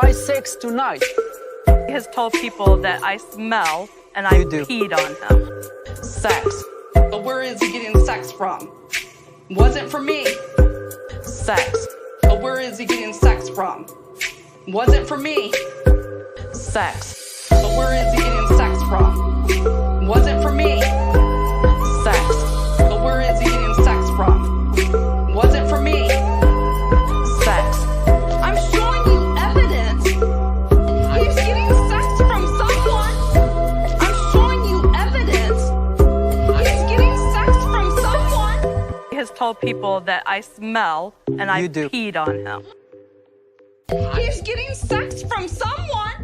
my sex tonight. He has told people that I smell and I peed on him. Sex. But where is he getting sex from? Wasn't for me. Sex. But where is he getting sex from? Wasn't for me. Sex. But where is he getting sex from? Wasn't for me. Sex. But where is he getting sex from? Wasn't for me. Sex. I'm showing you evidence. He's getting sex from someone. I'm showing you evidence. He's getting sex from someone. He has told people that I smell and I peed on him. He's getting sex from someone.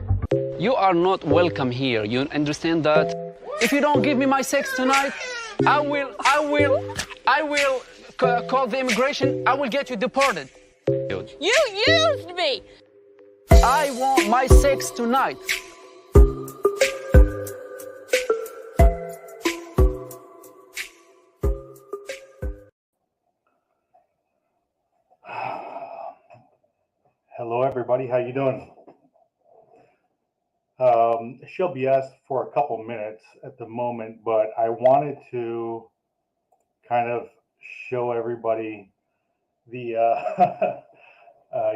You are not welcome here. You understand that? If you don't give me my sex tonight, I will call the immigration. I will get you deported. You used me! I want my sex tonight. Hello, everybody. How you doing? Shelby asked for a couple minutes at the moment, but I wanted to kind of show everybody the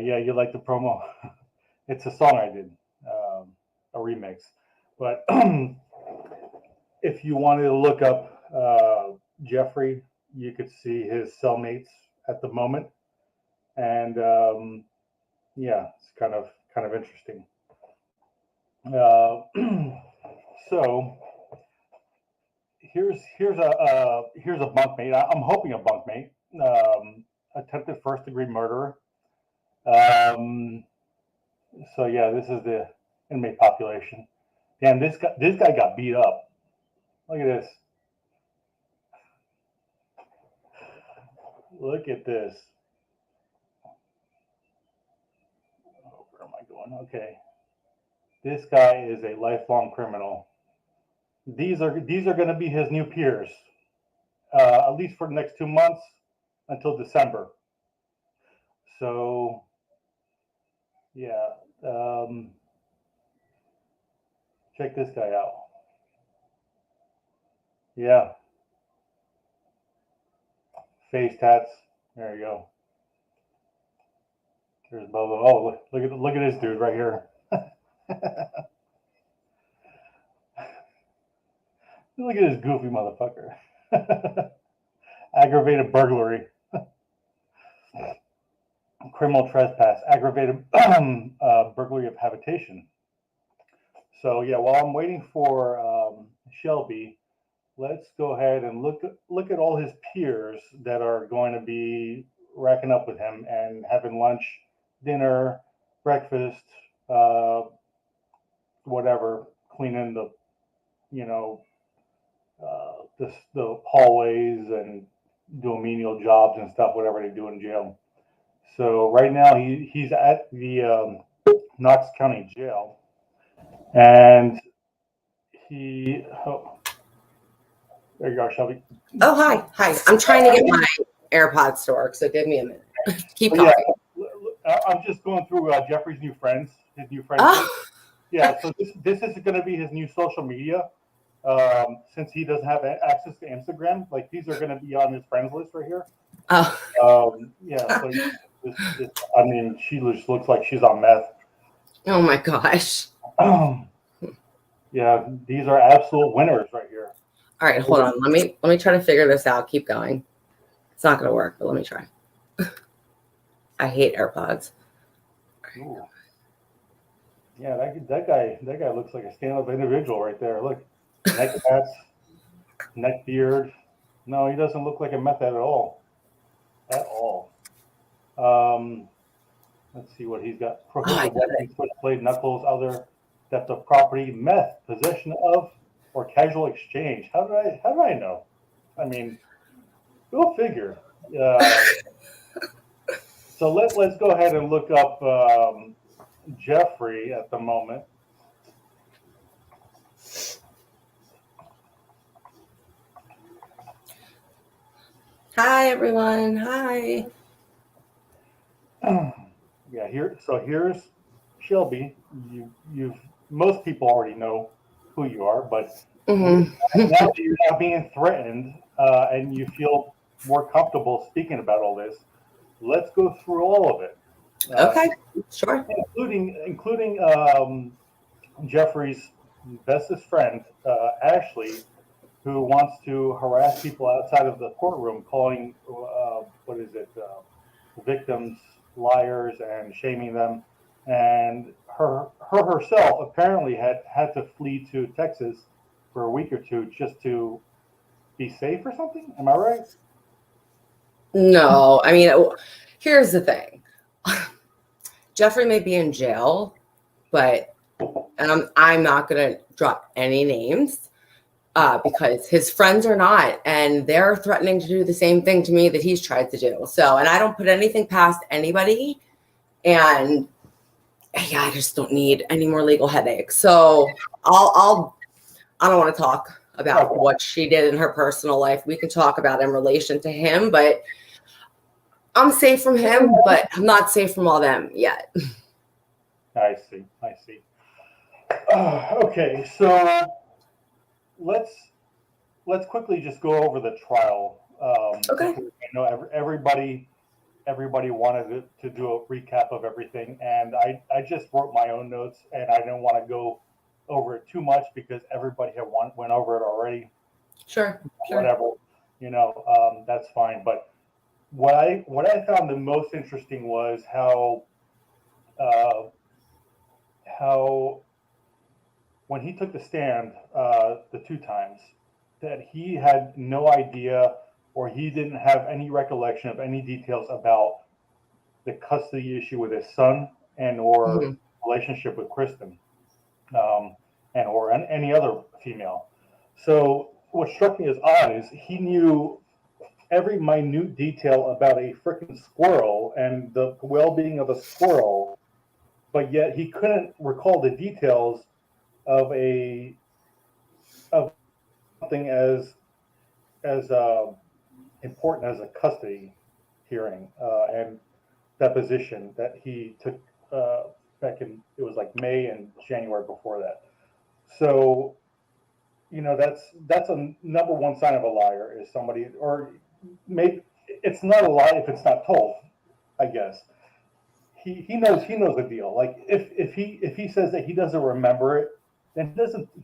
yeah, you like the promo. It's a song I did, a remix. But if you wanted to look up Geoffrey, you could see his cellmates at the moment, and yeah, it's kind of interesting. So here's a bunkmate. I'm hoping a bunkmate. Attempted first-degree murderer. So yeah, this is the inmate population. Damn, this guy got beat up. Look at this. Look at this. Oh, where am I going? Okay. This guy is a lifelong criminal. These are going to be his new peers, at least for the next 2 months until December. So, yeah, check this guy out. Yeah, face tats. There you go. There's Bubba. Oh, look at this dude right here. Look at this goofy motherfucker. Aggravated burglary. Criminal trespass. Aggravated burglary of habitation. So yeah, while I'm waiting for Shelby, let's go ahead and look at all his peers that are going to be racking up with him and having lunch, dinner, breakfast, whatever, cleaning the, the hallways and doing menial jobs and stuff, whatever they do in jail. So right now he's at the Knox County Jail, and there you go, Shelby. Oh, hi. I'm trying to get my AirPods to work, so give me a minute. Keep talking. Yeah, I'm just going through Geoffrey's new friends, his new friends. Oh. Yeah, so this is going to be his new social media. Since he doesn't have access to Instagram, like these are going to be on his friends list right here. Oh. Yeah, so I mean, she just looks like she's on meth. Oh my gosh. Yeah, these are absolute winners right here. All right, hold on. Let me try to figure this out. Keep going. It's not going to work, but let me try. I hate AirPods. Ooh. Yeah, that guy looks like a stand-up individual right there. Look, neck tats, neck beard. No, he doesn't look like a meth head at all. At all. Let's see what he's got. Prohibited weapons, switchblade, knuckles, other theft of property, meth, possession of, or casual exchange. How did I know? I mean, go figure. So let's go ahead and look up Geoffrey at the moment. Hi everyone. Hi. Yeah, here's Shelby, you've most people already know who you are, but Mhm. now that you're not being threatened and you feel more comfortable speaking about all this, let's go through all of it, Okay, sure. including Jeffrey's bestest friend, Ashley, who wants to harass people outside of the courtroom, calling victims liars and shaming them. And her herself apparently had to flee to Texas for a week or two just to be safe or something. Am I right? No, I mean, here's the thing. Jeffrey may be in jail, but and I'm not going to drop any names because his friends are not, and they're threatening to do the same thing to me that he's tried to do. So, and I don't put anything past anybody, and yeah, I just don't need any more legal headaches. So I don't want to talk about what she did in her personal life. We can talk about in relation to him, but I'm safe from him, but I'm not safe from all them yet. I see. Okay, so let's quickly just go over the trial. Okay. I know everybody wanted to do a recap of everything, and I just wrote my own notes, and I didn't want to go over it too much because everybody had went over it already. Sure. Whatever, that's fine. But what I found the most interesting was how when he took the stand the two times, that he had no idea or he didn't have any recollection of any details about the custody issue with his son and or relationship with Kristen and or any other female. So what struck me as odd is he knew every minute detail about a freaking squirrel and the well-being of a squirrel, but yet he couldn't recall the details of something as important as a custody hearing and deposition that he took back in, it was like May and January before that. So, that's a number one sign of a liar is somebody, or maybe it's not a lie if it's not told, I guess. He knows the deal. Like if he says that he doesn't remember it, then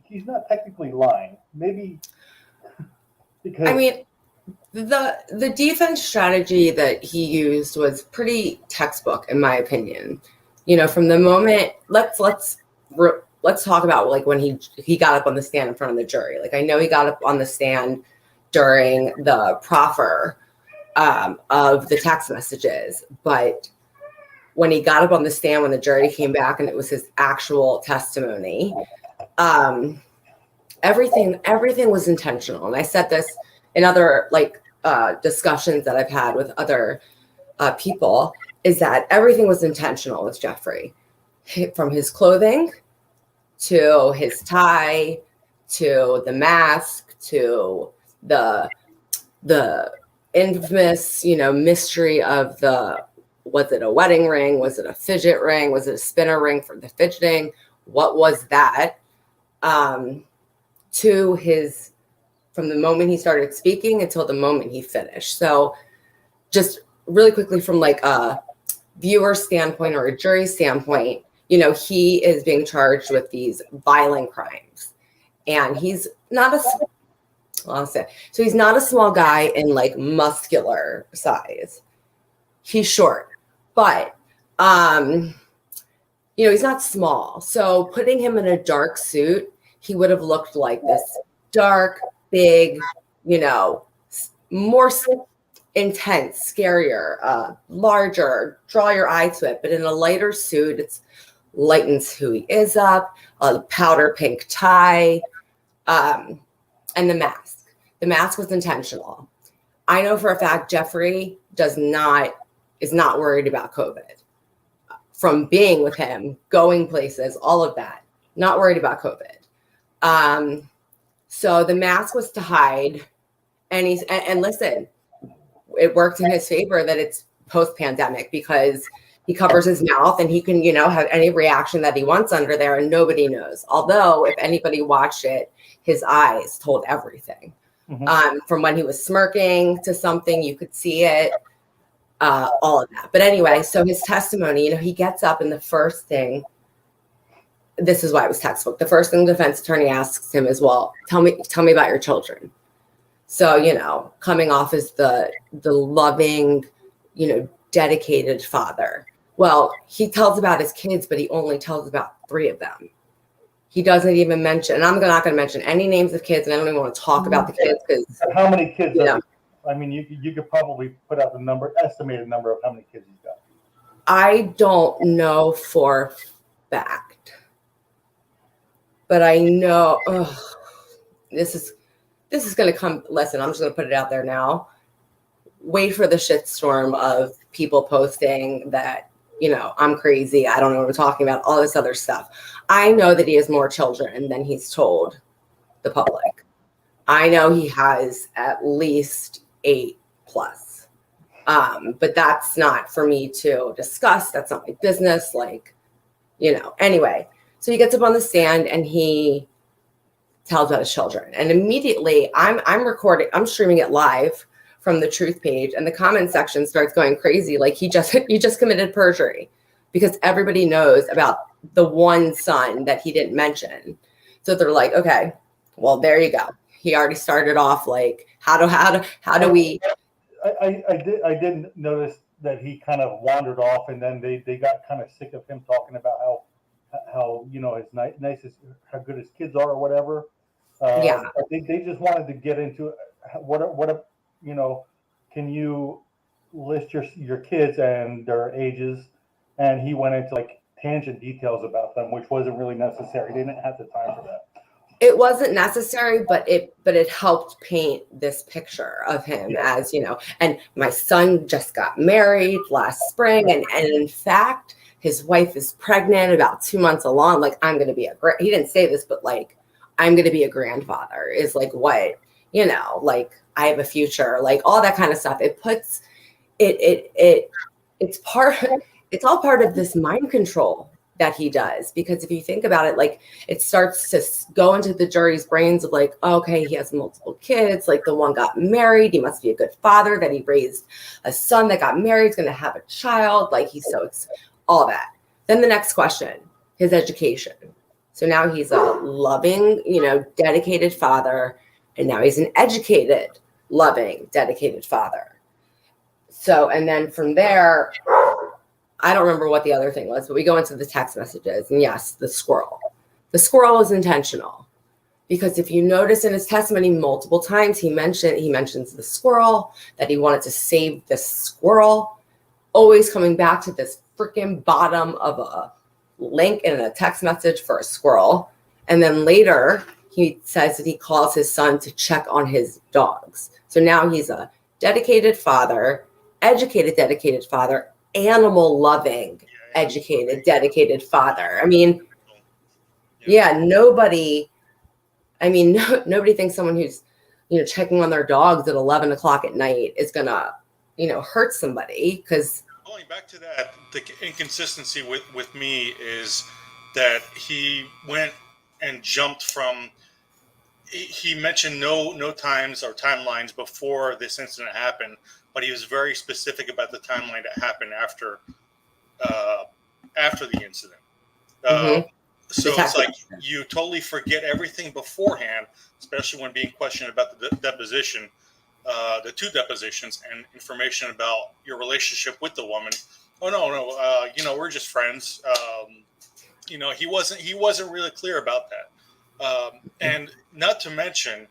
he's not technically lying. Maybe because I mean, the defense strategy that he used was pretty textbook, in my opinion. From the moment, let's talk about like when he got up on the stand in front of the jury. Like I know he got up on the stand during the proffer of the text messages, but when he got up on the stand when the jury came back and it was his actual testimony, everything was intentional. And I said this in other discussions that I've had with other people, is that everything was intentional with Geoffrey, from his clothing to his tie to the mask to the infamous mystery of was it a wedding ring, was it a fidget ring, was it a spinner ring for the fidgeting, what was that, to his, from the moment he started speaking until the moment he finished. So just really quickly, from like a viewer standpoint or a jury standpoint, he is being charged with these violent crimes, and he's not he's not a small guy in like muscular size. He's short, but he's not small. So putting him in a dark suit, he would have looked like this dark, big, more intense, scarier, larger, draw your eye to it. But in a lighter suit, it lightens who he is up, a powder pink tie, and the mask. The mask was intentional. I know for a fact Geoffrey is not worried about COVID. From being with him, going places, all of that, not worried about COVID. So the mask was to hide, and listen, it worked in his favor that it's post-pandemic, because He covers his mouth and he can, have any reaction that he wants under there and nobody knows. Although if anybody watched it, his eyes told everything. From when he was smirking to something, you could see it, all of that. But anyway, so his testimony, he gets up and the first thing, this is why it was textbook. The first thing the defense attorney asks him is, well, tell me about your children. So, coming off as the loving, dedicated father. Well, he tells about his kids, but he only tells about 3 of them. He doesn't even mention, and I'm not going to mention any names of kids, and I don't even want to talk about the kids because. How many kids? I mean, you could probably put out the estimated number of how many kids he's got. I don't know for fact, but I know this is going to come. Listen, I'm just going to put it out there now. Wait for the shitstorm of people posting that, I'm crazy. I don't know what I'm talking about, all this other stuff. I know that he has more children than he's told the public. I know he has at least 8 plus. But that's not for me to discuss. That's not my business. Anyway, so he gets up on the stand and he tells about his children. And immediately I'm streaming it live from the truth page, and the comment section starts going crazy. Like you just committed perjury, because everybody knows about the one son that he didn't mention. So they're like, okay, well, there you go. He already started off like, how do we? I did notice that he kind of wandered off, and then they got kind of sick of him talking about how his nicest, how good his kids are or whatever. Yeah. They just wanted to get into what can you list your kids and their ages? And he went into like tangent details about them, which wasn't really necessary. They didn't have the time for that. It wasn't necessary, but it helped paint this picture of him as, and my son just got married last spring. And in fact, his wife is pregnant about 2 months along. Like, I'm going to be he didn't say this, but like, I'm going to be a grandfather is like what, like I have a future, like all that kind of stuff. It puts it's all part of this mind control that he does, because if you think about it, like it starts to go into the jury's brains of like, okay, he has multiple kids, like the one got married, he must be a good father, that he raised a son that got married, he's going to have a child, like all that. Then the next question, his education. So now he's a loving, dedicated father, and now he's an educated, loving, dedicated father. So, and then from there, I don't remember what the other thing was, but we go into the text messages, and yes, the squirrel. The squirrel is intentional, because if you notice in his testimony multiple times, he mentions the squirrel, that he wanted to save the squirrel, always coming back to this freaking bottom of a link in a text message for a squirrel. And then later he says that he calls his son to check on his dogs. So now he's a dedicated father, educated, dedicated father, animal loving, educated, dedicated father. I mean, nobody thinks someone who's, checking on their dogs at 11 o'clock at night is gonna, hurt somebody. Because going back to that, the inconsistency with me is that he went and jumped from, he mentioned no times or timelines before this incident happened, but he was very specific about the timeline that happened after the incident. So it's like you totally forget everything beforehand, especially when being questioned about the deposition, the 2 depositions, and information about your relationship with the woman. Oh no, we're just friends. He wasn't really clear about that. And not to mention,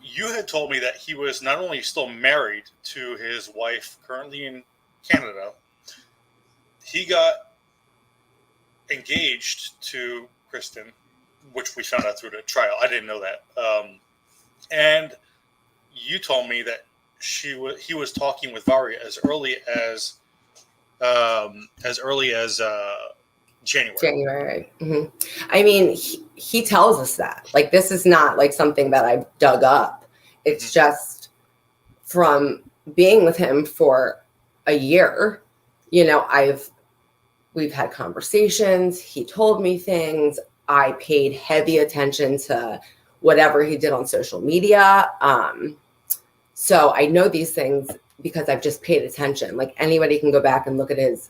you had told me that he was not only still married to his wife currently in Canada, he got engaged to Kristen, which we found out through the trial. I didn't know that. And you told me that he was talking with Varia as early as January. Mm-hmm. I mean, he tells us that. Like, this is not like something that I've dug up. It's just from being with him for a year, we've had conversations. He told me things. I paid heavy attention to whatever he did on social media. So I know these things because I've just paid attention. Like anybody can go back and look at his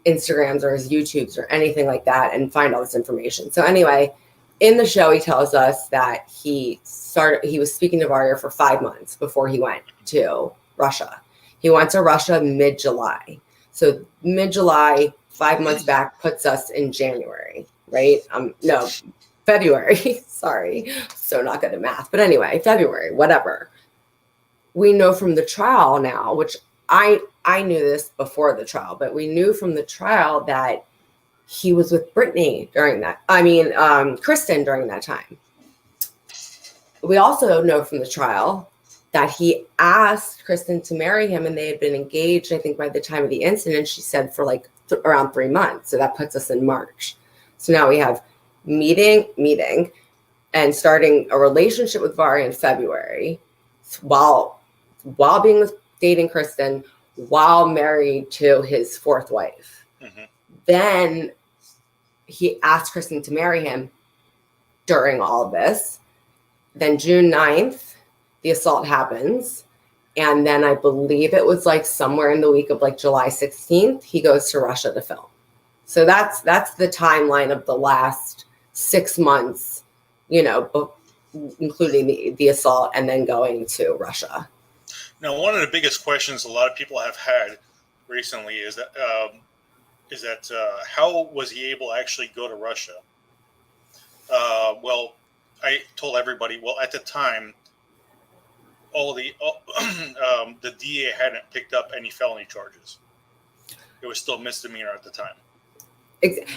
Instagrams or his YouTubes or anything like that and find all this information. So anyway, in the show, he tells us that he was speaking to Varya for 5 months before he went to Russia. He went to Russia mid-July. So mid-July, 5 months back puts us in January, right? No, February. Sorry. So not good at math. But anyway, February, whatever. We know from the trial now, which I knew this before the trial, but we knew from the trial that he was with Kristen during that time. We also know from the trial that he asked Kristen to marry him, and they had been engaged, I think by the time of the incident, she said for like around 3 months. So that puts us in March. So now we have meeting and starting a relationship with Varya in February while dating Kristen, while married to his fourth wife. Mm-hmm. Then he asked Kristen to marry him during all of this. Then June 9th, the assault happens. And then I believe it was like somewhere in the week of like July 16th, he goes to Russia to film. So that's the timeline of the last 6 months, including the assault and then going to Russia. Now, one of the biggest questions a lot of people have had recently is that how was he able to actually go to Russia? Well, I told everybody. Well, at the time, the DA hadn't picked up any felony charges. It was still misdemeanor at the time.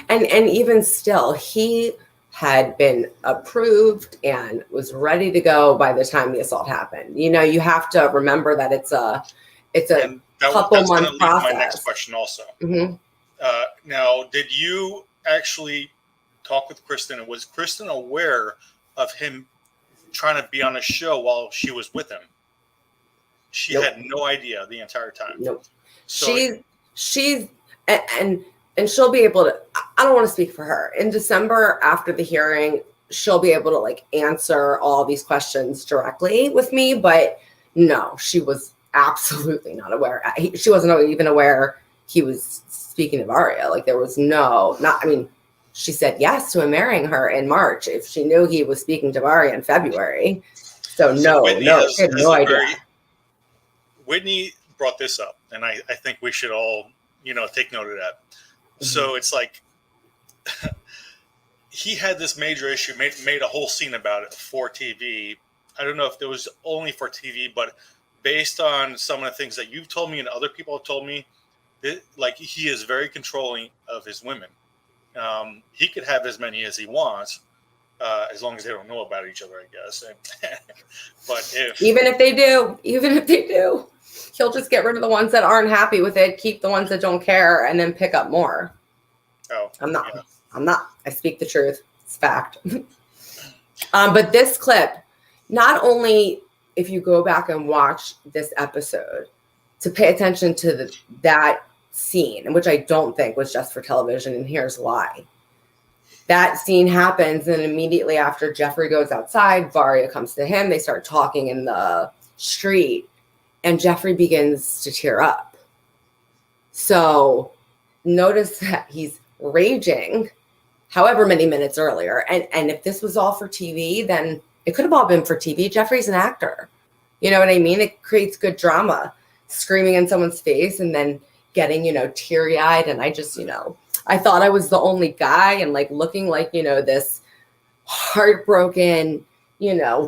And even still, he had been approved and was ready to go by the time the assault happened. You have to remember that it's a couple month process. My next question also. Mm-hmm. Now, did you actually talk with Kristen? And was Kristen aware of him trying to be on a show while she was with him? She had no idea the entire time. Nope. So she's and she'll be able to, I don't want to speak for her. In December, after the hearing, she'll be able to like answer all these questions directly with me. But no, she was absolutely not aware. She wasn't even aware he was speaking of Varya. Like there was she said yes to him marrying her in March if she knew he was speaking to Varya in February. So she had no idea. Whitney brought this up, and I think we should all, take note of that. Mm-hmm. So it's like he had this major issue, made a whole scene about it for TV. I don't know if it was only for TV, but based on some of the things that you've told me and other people have told me, he is very controlling of his women. He could have as many as he wants, as long as they don't know about each other, I guess. But even if they do, he'll just get rid of the ones that aren't happy with it, keep the ones that don't care, and then pick up more. Oh, I'm not. I speak the truth. It's fact. But this clip, not only if you go back and watch this episode, to pay attention to that scene, which I don't think was just for television, and here's why. That scene happens, and immediately after Geoffrey goes outside, Varya comes to him. They start talking in the street, and Geoffrey begins to tear up. So notice that he's raging however many minutes earlier. And if this was all for TV, then it could have all been for TV. Geoffrey's an actor. You know what I mean? It creates good drama, screaming in someone's face and then getting, teary-eyed. And I just, I thought I was the only guy and like looking like, this heartbroken,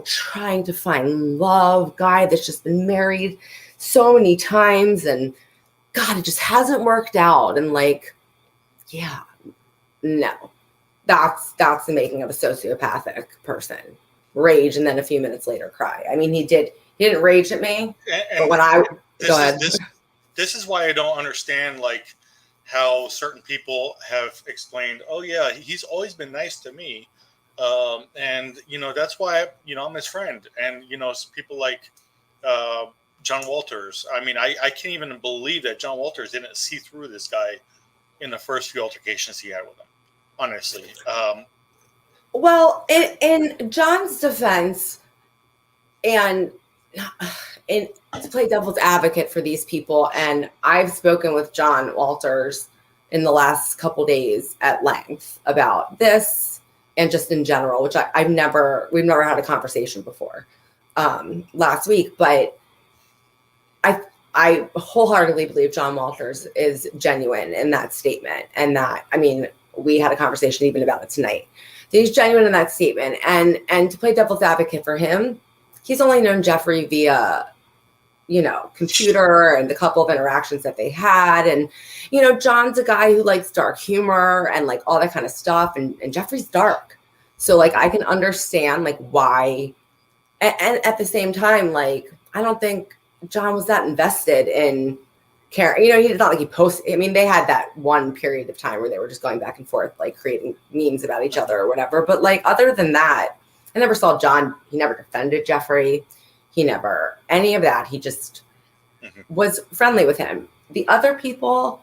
trying to find love guy that's just been married so many times. And God, it just hasn't worked out. And like, yeah, no, that's the making of a sociopathic person. Rage. And then a few minutes later, cry. I mean, he didn't rage at me, but when go ahead. This is why I don't understand, like, how certain people have explained, oh, yeah, he's always been nice to me. And, that's why, I'm his friend. And, people like, John Walters. I mean, I can't even believe that John Walters didn't see through this guy in the first few altercations he had with him. Honestly. Well, in John's defense, and to play devil's advocate for these people, and I've spoken with John Walters in the last couple days at length about this and just in general, which we've never had a conversation before last week, but I wholeheartedly believe John Walters is genuine in that statement, and that, I mean, we had a conversation even about it tonight. He's genuine in that statement, and to play devil's advocate for him, he's only known Geoffrey via, computer and the couple of interactions that they had, and John's a guy who likes dark humor and like all that kind of stuff, and Geoffrey's dark, so like I can understand like why, and at the same time, like I don't think John was that invested in care. He's not like he posted. I mean, they had that one period of time where they were just going back and forth, like creating memes about each other or whatever. But like, other than that, I never saw John. He never defended Geoffrey. He never, any of that. He just was friendly with him. The other people,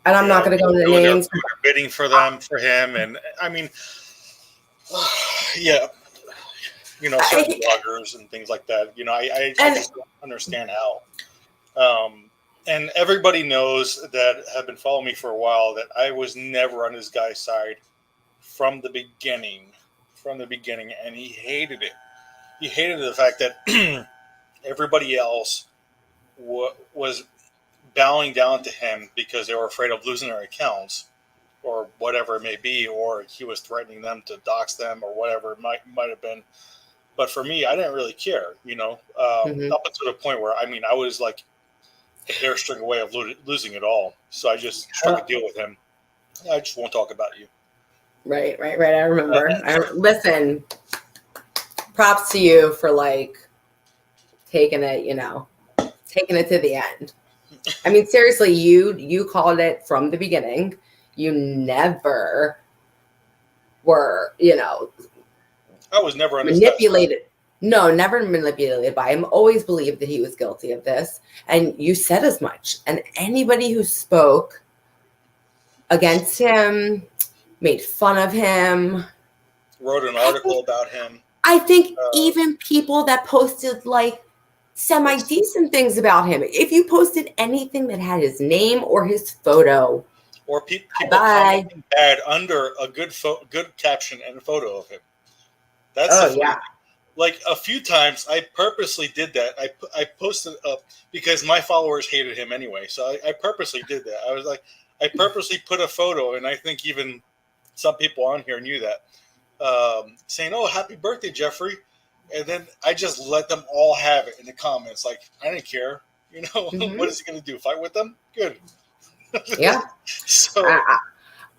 and I'm not going to go into names. They're bidding for him. And I mean, yeah. Certain bloggers and things like that. I just don't understand how. And everybody knows that have been following me for a while that I was never on this guy's side from the beginning. And he hated it. He hated the fact that everybody else was bowing down to him because they were afraid of losing their accounts or whatever it may be, or he was threatening them to dox them or whatever it might have been. But for me, I didn't really care, up until the point where, I mean, I was like a hair string away of losing it all. So I just struck a deal with him. I just won't talk about you. Right. I remember. Listen, props to you for like taking it to the end. I mean, seriously, you called it from the beginning. You never were, I was never manipulated. No, never manipulated by him. Always believed that he was guilty of this. And you said as much. And anybody who spoke against him, made fun of him, wrote an article about him. I think even people that posted like semi-decent things about him, if you posted anything that had his name or his photo, or people commenting bad under a good caption and a photo of him. That's like a few times I purposely did that. I posted up because my followers hated him anyway. So I purposely did that. I was like, I purposely put a photo, and I think even some people on here knew that, saying, "Oh, happy birthday, Geoffrey." And then I just let them all have it in the comments. Like, I didn't care. What is he going to do? Fight with them? Good. Yeah. So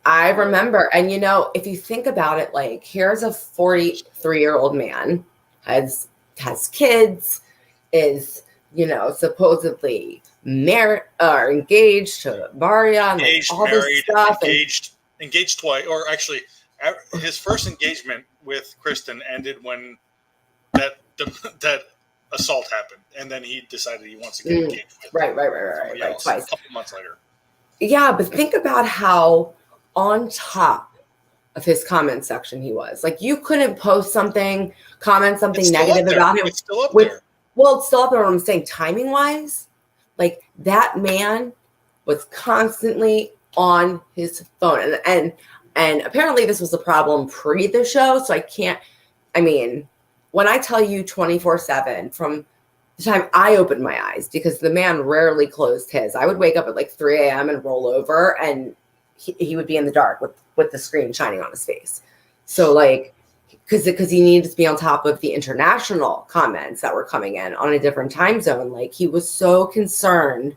I remember, and if you think about it, like here's a 43-year-old man, has kids, is supposedly married or engaged to Maria, and like all married, this stuff, engaged twice, or actually, his first engagement with Kristen ended when that assault happened, and then he decided he wants to get engaged with right, twice, a couple months later. Yeah, but think about how on top of his comment section he was. Like, you couldn't post something, comment something negative about him. It's still up there. Well, it's still up there. What I'm saying, timing wise, like that man was constantly on his phone, and apparently this was a problem pre the show. So when I tell you 24/7 from the time I opened my eyes, because the man rarely closed his. I would wake up at like 3 a.m. and roll over, and he would be in the dark with the screen shining on his face. So like, because he needed to be on top of the international comments that were coming in on a different time zone. Like, he was so concerned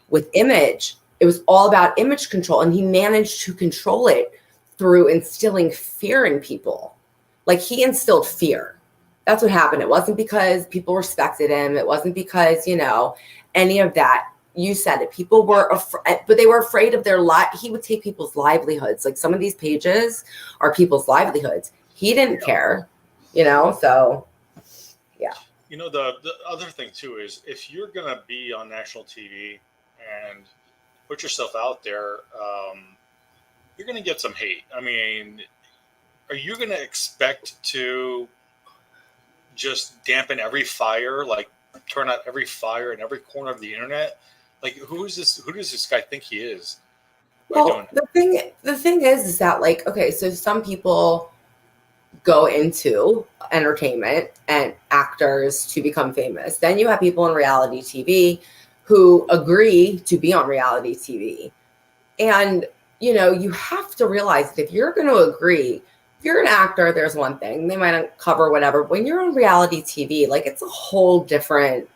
with image. It was all about image control, and he managed to control it through instilling fear in people. Like, he instilled fear. That's what happened. It wasn't because people respected him. It wasn't because, any of that. You said it. People were afraid, but they were afraid of their life. He would take people's livelihoods. Like, some of these pages are people's livelihoods. He didn't care, so yeah. You know, the other thing too is if you're gonna be on national TV and put yourself out there, you're gonna get some hate. I mean, are you gonna expect to just dampen every fire, like turn out every fire in every corner of the internet? Like, who is this? Who does this guy think he is? Well, the thing is that, like, okay, so some people go into entertainment and actors to become famous. Then you have people in reality TV who agree to be on reality TV. And, you know, you have to realize that if you're going to agree, if you're an actor, there's one thing, they might uncover whatever. When you're on reality TV, like, it's a whole different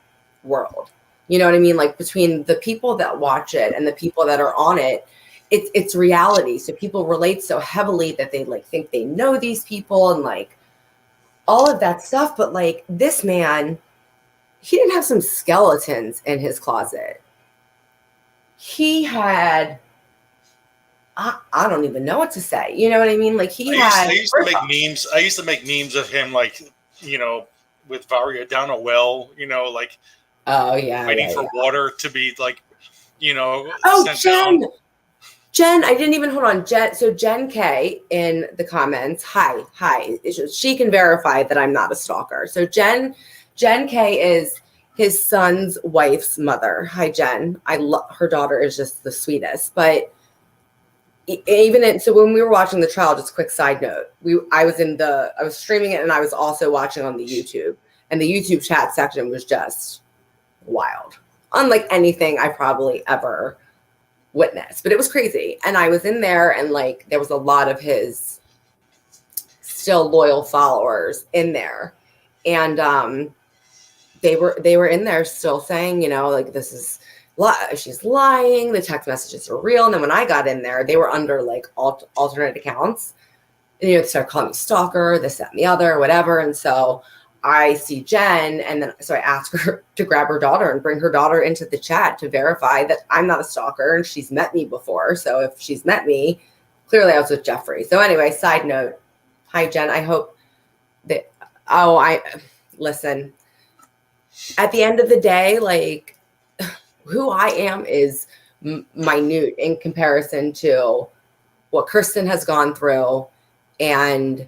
world. You know what I mean? Like, between the people that watch it and the people that are on it, it's reality. So people relate so heavily that they like think they know these people and like all of that stuff. But like this man, he didn't have some skeletons in his closet. He had, I don't even know what to say. You know what I mean? Like I used to make memes of him, like, you know, with Varia down a well, you know, like, oh yeah, waiting for water to be like, you know, sent down. Jen, I didn't even hold on. So Jen K in the comments, hi. She can verify that I'm not a stalker. So Jen K is his son's wife's mother. Hi, Jen. Her daughter is just the sweetest. But so when we were watching the trial, just a quick side note, I was streaming it and I was also watching on the YouTube, and the YouTube chat section was just wild, unlike anything I probably ever witness, but it was crazy. And I was in there and like there was a lot of his still loyal followers in there, and they were in there still saying, you know, like, this is she's lying, the text messages are real. And then when I got in there, they were under like alternate accounts, and, you know, they started calling me stalker, this, that, and the other, whatever. And so I see Jen, and then so I ask her to grab her daughter and bring her daughter into the chat to verify that I'm not a stalker and she's met me before. So if she's met me, clearly I was with Geoffrey. So anyway, side note, hi Jen. I hope that, listen, at the end of the day, like, who I am is minute in comparison to what Kirsten has gone through and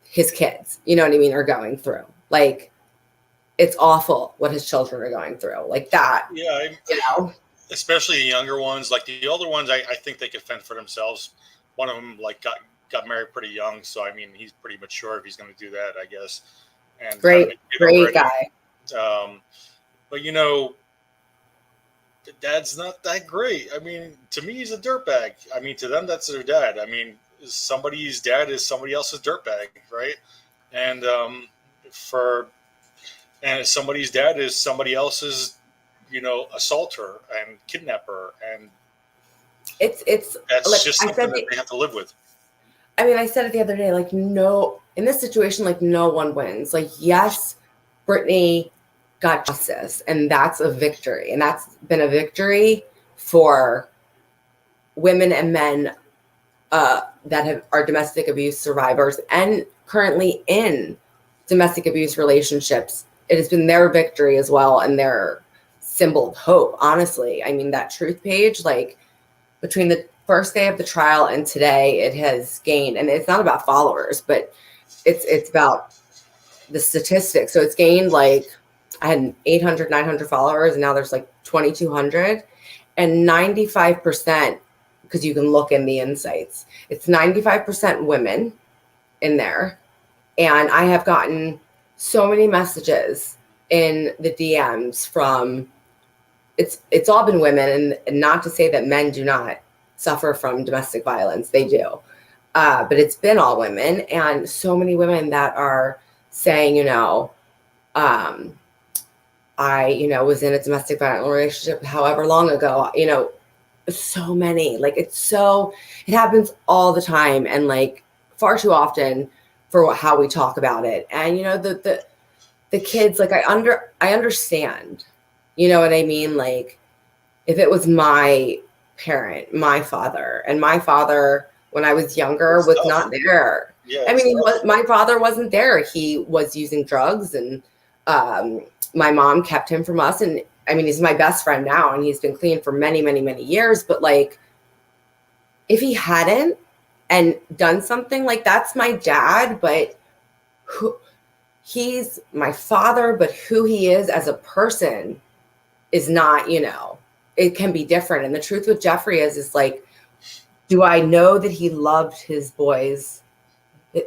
his kids, you know what I mean, are going through. Like, it's awful what his children are going through, like that. Yeah, you know, especially the younger ones. Like the older ones, I think they could fend for themselves. One of them like got married pretty young, so I mean, he's pretty mature if he's going to do that, I guess. And great guy. But you know, the dad's not that great. I mean, to me, he's a dirtbag. I mean, to them, that's their dad. I mean, somebody's dad is somebody else's dirtbag, right? And somebody's dad is somebody else's, you know, assaulter and kidnapper, and it's that's like, just something that they have to live with. I mean, I said it the other day, like, no, in this situation, like, no one wins. Like, yes, Brittany got justice, and that's a victory, and that's been a victory for women and men that are domestic abuse survivors and currently in domestic abuse relationships. It has been their victory as well, and their symbol of hope, honestly. I mean, that truth page, like, between the first day of the trial and today, it has gained, and it's not about followers, but it's about the statistics. So it's gained, like, I had 800, 900 followers, and now there's like 2,200, and 95%, because you can look in the insights, it's 95% women in there. And I have gotten so many messages in the DMs from, it's all been women, and not to say that men do not suffer from domestic violence, they do. But it's been all women, and so many women that are saying, you know, I, you know, was in a domestic violence relationship however long ago, you know, so many, like, it happens all the time, and like far too often for how we talk about it. And, you know, the kids, like, I understand, you know what I mean? Like, if it was my parent, my father, and my father, when I was younger, was not there. Yeah, I mean, my father wasn't there. He was using drugs and My mom kept him from us. And I mean, he's my best friend now, and he's been clean for many, many, many years. But like, if he hadn't and done something like, that's my dad, but he's my father, but who he is as a person is not, it can be different. And the truth with Geoffrey is like, do I know that he loved his boys,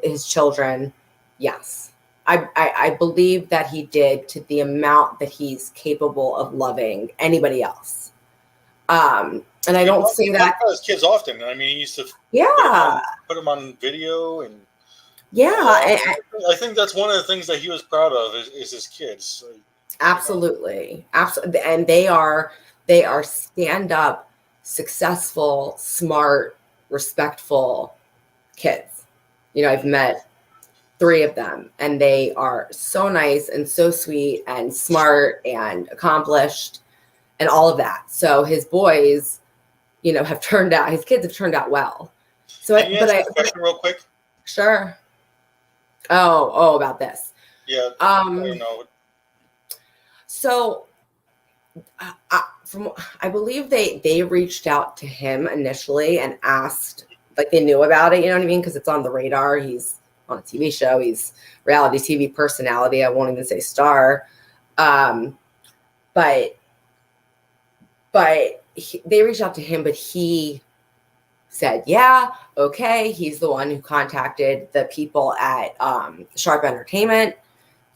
his children? Yes. I believe that he did, to the amount that he's capable of loving anybody else. And I don't say that. His kids often. I mean, he used to put them on video, and I think that's one of the things that he was proud of is his kids. Absolutely, absolutely, and they are stand-up, successful, smart, respectful kids. I've met 3 of them, and they are so nice and so sweet and smart and accomplished and all of that. So his boys, his kids have turned out well. So Can you answer the question real quick? Sure. Oh, about this. Yeah. I don't know. So I believe they reached out to him initially and asked, like, they knew about it, you know what I mean? Because it's on the radar. He's on a TV show. He's reality TV personality. I won't even say star. But they reached out to him, but he said, yeah, okay. He's the one who contacted the people at Sharp Entertainment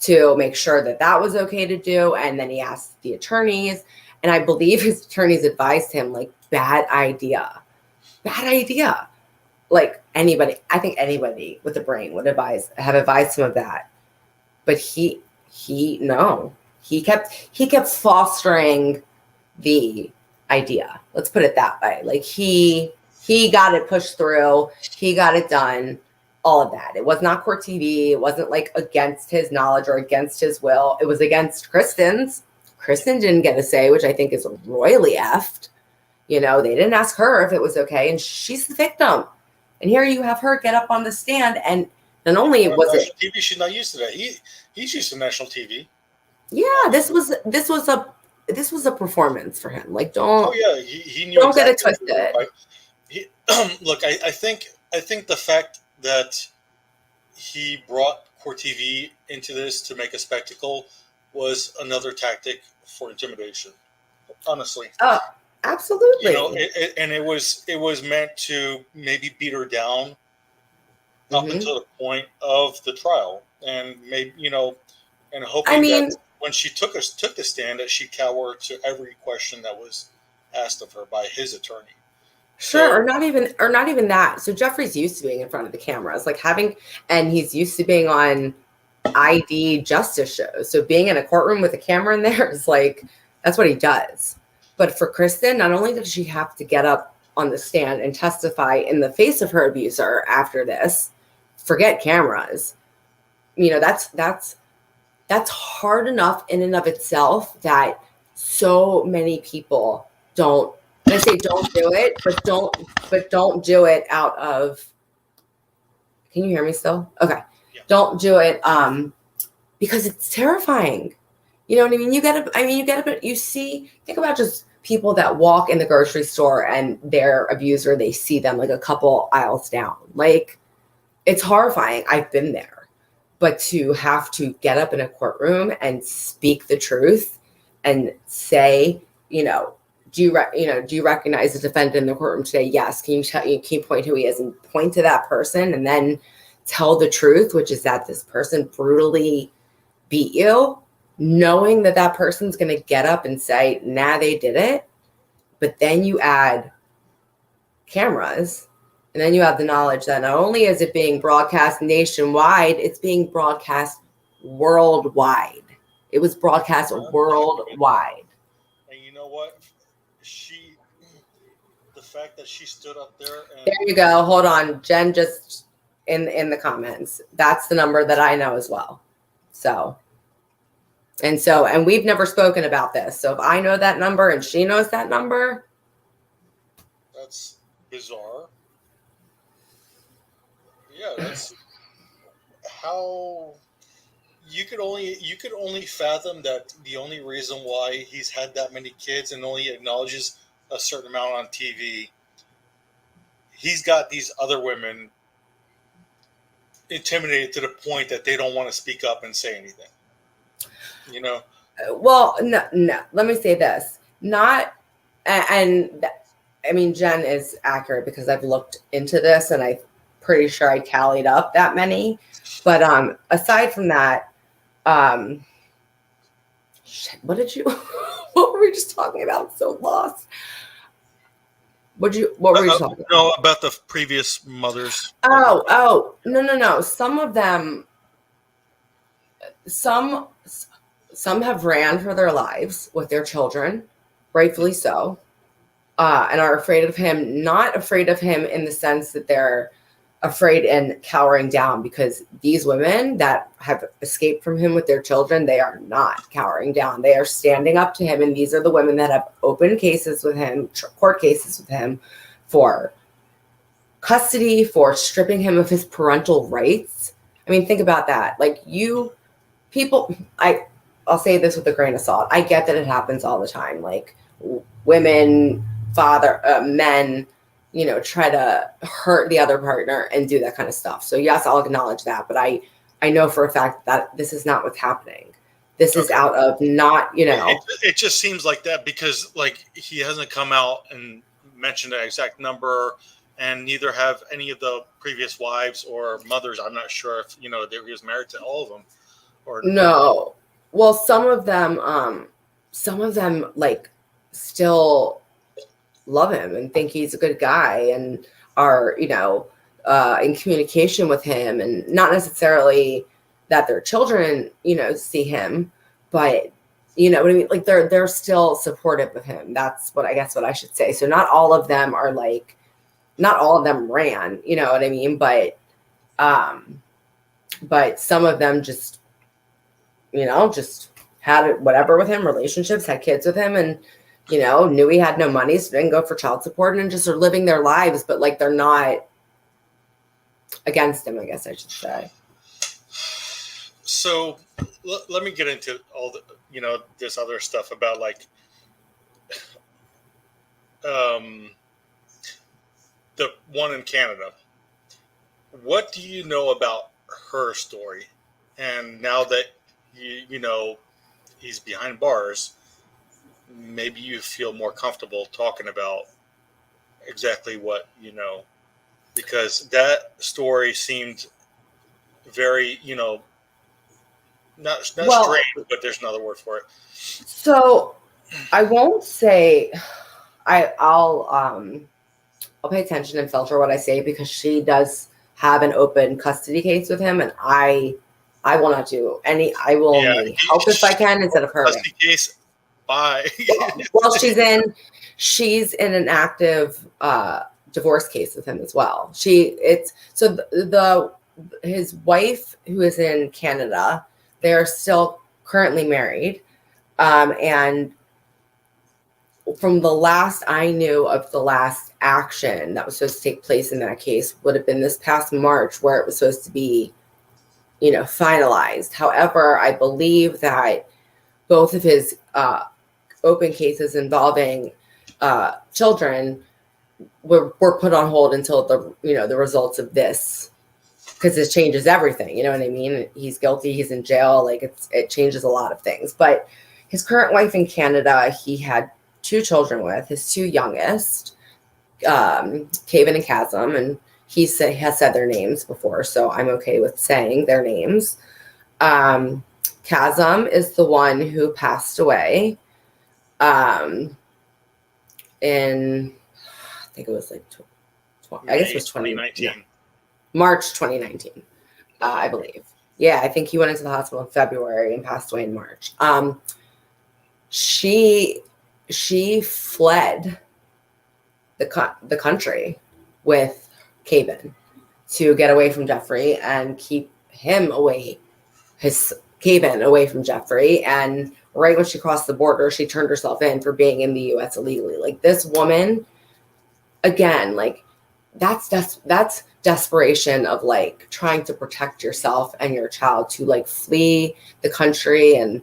to make sure that was okay to do. And then he asked the attorneys, and I believe his attorneys advised him, like, bad idea. Like, I think anybody with a brain would have advised him of that. But he kept fostering the idea. Let's put it that way. Like, he got it pushed through. He got it done. All of that. It was not court TV. It wasn't like against his knowledge or against his will. It was against Kristen's. Kristen didn't get a say, which I think is royally effed. They didn't ask her if it was okay, and she's the victim. And here you have her get up on the stand, and not only was it TV, she's not used to that. He's used to national TV. Yeah, this was a performance for him. Like, don't. Oh yeah, he knew. Don't get it twisted. Look, I think the fact that he brought Court TV into this to make a spectacle was another tactic for intimidation. Honestly. Oh, absolutely. It was meant to maybe beat her down up until the point of the trial, and maybe and hoping that when she took the stand, that she cowered to every question that was asked of her by his attorney. Sure, or not even that. So Geoffrey's used to being in front of the cameras, and he's used to being on ID justice shows. So being in a courtroom with a camera in there is like, that's what he does. But for Kristen, not only does she have to get up on the stand and testify in the face of her abuser after this, forget cameras. That's hard enough in and of itself that so many people don't. I say don't do it, but don't do it out of. Can you hear me still? Okay. Yeah. Don't do it because it's terrifying. You know what I mean? Think about just people that walk in the grocery store and their abuser, they see them like a couple aisles down. Like, it's horrifying. I've been there. But to have to get up in a courtroom and speak the truth and say, do you recognize the defendant in the courtroom today? Yes. Can you point who he is and point to that person, and then tell the truth, which is that this person brutally beat you, knowing that person's going to get up and say, nah, they did it. But then you add cameras, and then you have the knowledge that not only is it being broadcast nationwide, it's being broadcast worldwide. It was broadcast worldwide. And you know what? The fact that she stood up there. There you go. Hold on. Jen just in the comments. That's the number that I know as well. And we've never spoken about this. So if I know that number and she knows that number. That's bizarre. Yeah, that's how you could only fathom that the only reason why he's had that many kids and only acknowledges a certain amount on TV. He's got these other women intimidated to the point that they don't want to speak up and say anything. You know? Well, no. Let me say this. Not, and I mean, Jen is accurate because I've looked into this and I'm pretty sure I tallied up that many. But aside from that, what were we just talking about? I'm so lost. What were you talking about? No, about the previous mothers. Oh, no. Some of them, some have ran for their lives with their children, rightfully so, and are afraid of him. Not afraid of him in the sense that they're afraid and cowering down, because these women that have escaped from him with their children, they are not cowering down. They are standing up to him, and these are the women that have open cases with him, court cases with him for custody, for stripping him of his parental rights. I mean, think about that. Like, I'll say this with a grain of salt. I get that it happens all the time. Like, women, men, try to hurt the other partner and do that kind of stuff. So yes, I'll acknowledge that, but I know for a fact that this is not what's happening. This is out of not, It just seems like that because like he hasn't come out and mentioned the exact number, and neither have any of the previous wives or mothers. I'm not sure if he was married to all of them or no. Well, some of them like still love him and think he's a good guy and are, in communication with him, and not necessarily that their children, see him, but you know what I mean? Like they're still supportive of him. That's what I should say. So not all of them are like, not all of them ran, you know what I mean? But some of them just, just had whatever with him, relationships, had kids with him, and knew he had no money, so didn't go for child support, and just are living their lives, but like they're not against him, I guess I should say. So let me get into all the, this other stuff about like the one in Canada. What do you know about her story? And now that he's behind bars, maybe you feel more comfortable talking about exactly what because that story seemed very, not strange, but there's another word for it. So I won't say I'll pay attention and filter what I say, because she does have an open custody case with him, and I will not do any. I will only help if I can instead of hurting. Custody case. Bye. Well, she's in an active divorce case with him as well. His wife, who is in Canada, they're still currently married, and from the last I knew of the last action that was supposed to take place in that case would have been this past March, where it was supposed to be, finalized. However, I believe that both of his open cases involving children were put on hold until the results of this, because this changes everything. You know what I mean? He's guilty. He's in jail. Like it changes a lot of things. But his current wife in Canada, he had 2 children with, his 2 youngest, Kaven and Chasm, and he has said their names before, so I'm okay with saying their names. Chasm is the one who passed away in, I think it was like, I guess it was 2019. Yeah. March 2019, I believe. Yeah, I think he went into the hospital in February and passed away in March. She fled the country with Kaven to get away from Geoffrey and keep him away, Kaven away from Geoffrey. And right when she crossed the border, she turned herself in for being in the U.S. illegally. Like, this woman, again, like, that's desperation of like trying to protect yourself and your child to like flee the country and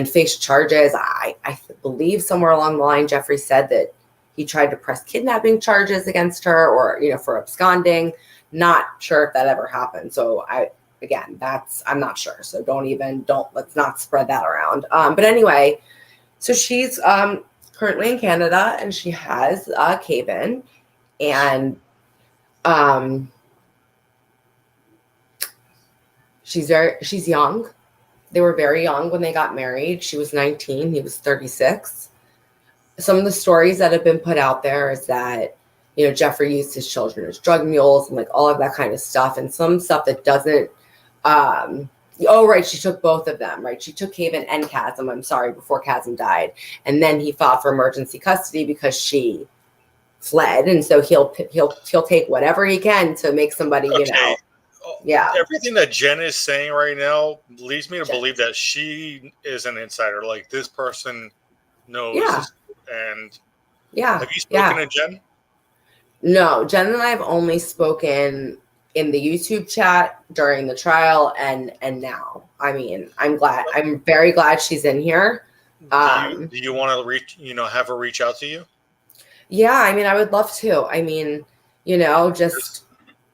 face charges. I believe somewhere along the line Geoffrey said that he tried to press kidnapping charges against her, or for absconding. Not sure if that ever happened. So I'm not sure. So let's not spread that around. But anyway, so she's currently in Canada, and she has Caven, and she's young. They were very young when they got married. She was 19, he was 36. Some of the stories that have been put out there is that, Geoffrey used his children as drug mules and like all of that kind of stuff, and some stuff that doesn't, right, she took both of them, right? She took Caven and Chasm, I'm sorry, before Chasm died. And then he filed for emergency custody because she fled. And so he'll take whatever he can to make somebody, Okay. Yeah. Everything that Jen is saying right now leads me to believe that she is an insider. Like, this person knows. Yeah. And Yeah. have you spoken to Jen? No, Jen and I have only spoken in the YouTube chat during the trial and now. I mean, I'm very glad she's in here. Do you want to have her reach out to you? Yeah, I mean, I would love to. I mean, just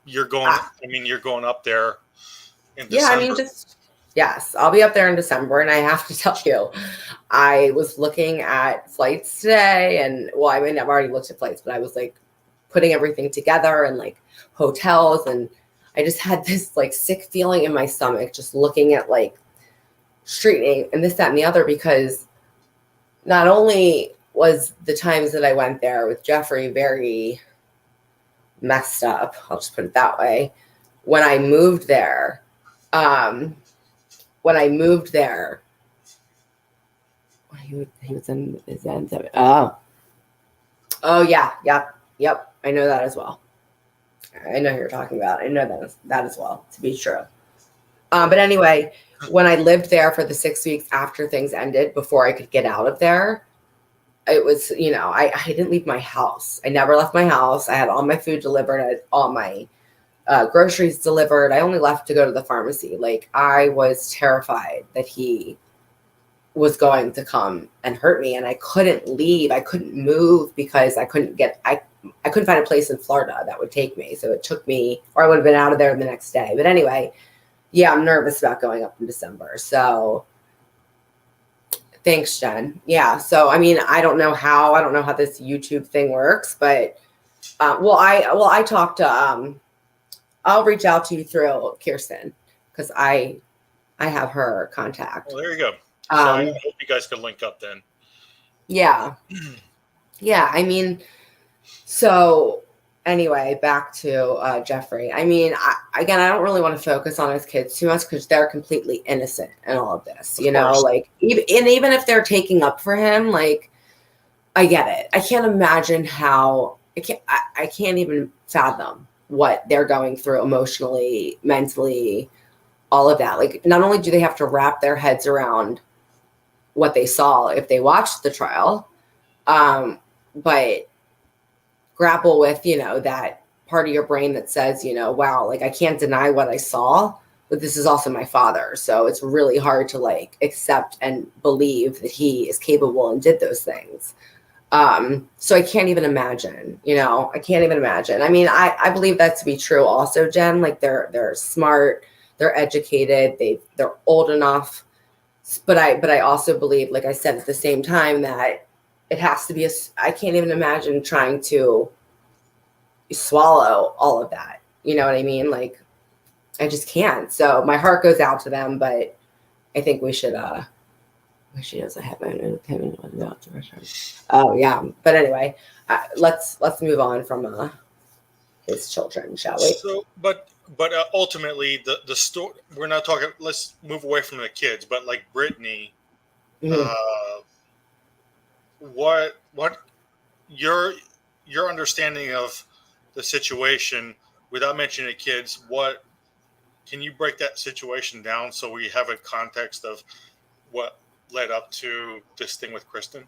you're going up there in December. Yeah, I mean, yes, I'll be up there in December, and I have to tell you, I was looking at flights today, and I've already looked at flights, but I was like putting everything together and like hotels, and I just had this like sick feeling in my stomach just looking at like street and this, that, and the other, because not only was the times that I went there with Geoffrey very messed up, I'll just put it that way. When I moved there, he was in his end. Oh yeah, yep. I know that as well. I know who you're talking about. I know that as well to be true. But anyway, when I lived there for the 6 weeks after things ended, before I could get out of there, it was, I didn't leave my house. I never left my house. I had all my food delivered. I had all my groceries delivered. I only left to go to the pharmacy. Like, I was terrified that he was going to come and hurt me, and I couldn't leave. I couldn't move because I couldn't find a place in Florida that would take me. So it took me, or I would have been out of there the next day. But anyway, yeah, I'm nervous about going up in December. So thanks, Jen. Yeah. So, I mean, I don't know how this YouTube thing works, but, I talked to, I'll reach out to you through Kirsten, because I have her contact. Well, there you go. So I hope you guys can link up then. Yeah. Yeah. I mean, so anyway, back to Geoffrey. I mean, I don't really want to focus on his kids too much, because they're completely innocent in all of this, like, even if they're taking up for him, like, I get it. I can't imagine how, I can't even fathom what they're going through emotionally, mentally, all of that. Like, not only do they have to wrap their heads around what they saw if they watched the trial, but grapple with, that part of your brain that says, wow, like, I can't deny what I saw, but this is also my father. So it's really hard to like accept and believe that he is capable and did those things. So I can't even imagine, I can't even imagine. I mean, I believe that to be true also, Jen. Like, they're smart, they're educated, they're old enough. But I also believe, like I said, at the same time, that it has to be I can't even imagine trying to swallow all of that. You know what I mean? Like, I just can't. So my heart goes out to them, but I think we should, she doesn't have oh yeah. But anyway, let's move on from his children, shall we? So, but ultimately, the story, we're not talking. Let's move away from the kids. But like Brittany, what your understanding of the situation, without mentioning the kids, what can you break that situation down so we have a context of what led up to this thing with Kristen?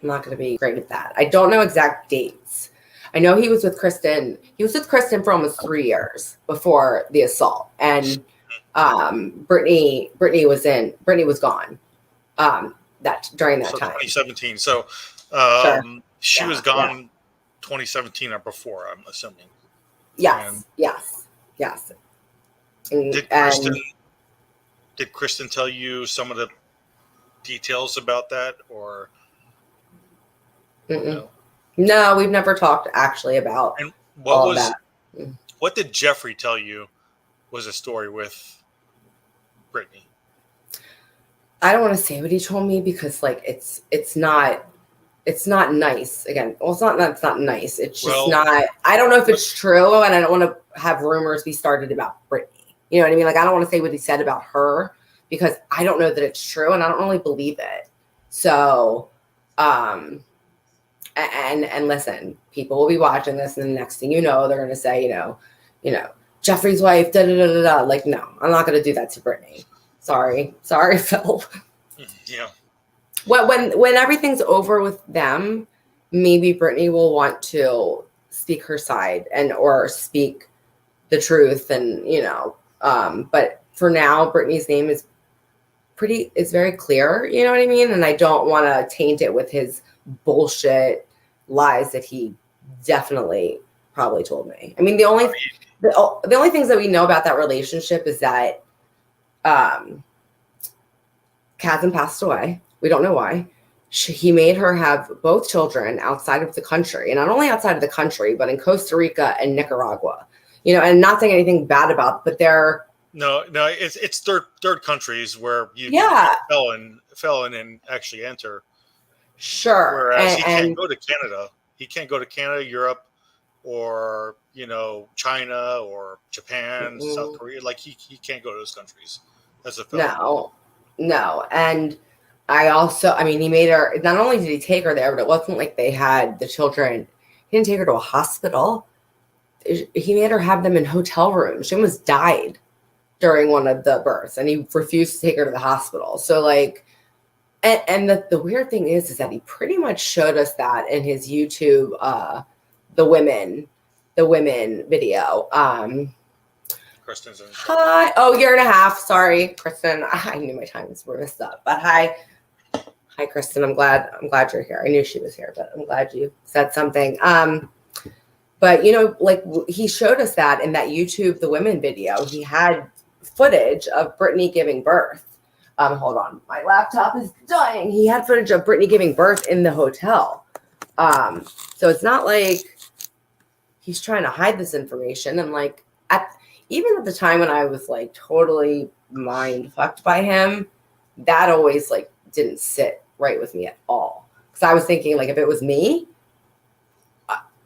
I'm not going to be great at that. I don't know exact dates. I know he was with Kristen. He was with Kristen for almost 3 years before the assault, and Brittany was gone that during that time. 2017. So she was gone 2017 or before, I'm assuming. Yes. Did Kristen tell you some of the details about that, or no? No, we've never talked actually about. And that. What did Geoffrey tell you was a story with Brittany? I don't want to say what he told me because like it's not nice. Again, well, it's not nice. It's just not. I don't know if it's true, and I don't want to have rumors be started about Brittany. You know what I mean? Like I don't want to say what he said about her because I don't know that it's true, and I don't really believe it. So, and listen, people will be watching this, and the next thing you know, they're going to say, you know, Geoffrey's wife, da da da da da. Like, no, I'm not going to do that to Brittany. Sorry, Phil. Yeah. When everything's over with them, maybe Brittany will want to speak her side or speak the truth, and but for now, Brittany's name is very clear. You know what I mean? And I don't want to taint it with his bullshit lies that he definitely probably told me. I mean, the only things that we know about that relationship is that Kazan passed away. We don't know why. He made her have both children outside of the country, and not only outside of the country, but in Costa Rica and Nicaragua. And not saying anything bad about, but they're it's third countries where you felon and actually enter. Sure. Whereas he can't go to Canada. He can't go to Canada, Europe, or China or Japan, South Korea. Like he can't go to those countries as a felon. No. And he made her, not only did he take her there, but it wasn't like they had the children. He didn't take her to a hospital. He made her have them in hotel rooms. She almost died during one of the births, and he refused to take her to the hospital. So like, and the weird thing is that he pretty much showed us that in his YouTube, the women video. Kristen's in. Hi. Oh, year and a half. Sorry, Kristen. I knew my times were messed up, but hi, Kristen. I'm glad you're here. I knew she was here, but I'm glad you said something. But like he showed us that in that YouTube, the women video, he had footage of Brittany giving birth. Hold on, my laptop is dying. He had footage of Brittany giving birth in the hotel. So it's not like he's trying to hide this information. And like even at the time when I was like totally mind fucked by him, that always like didn't sit right with me at all. Because I was thinking like if it was me.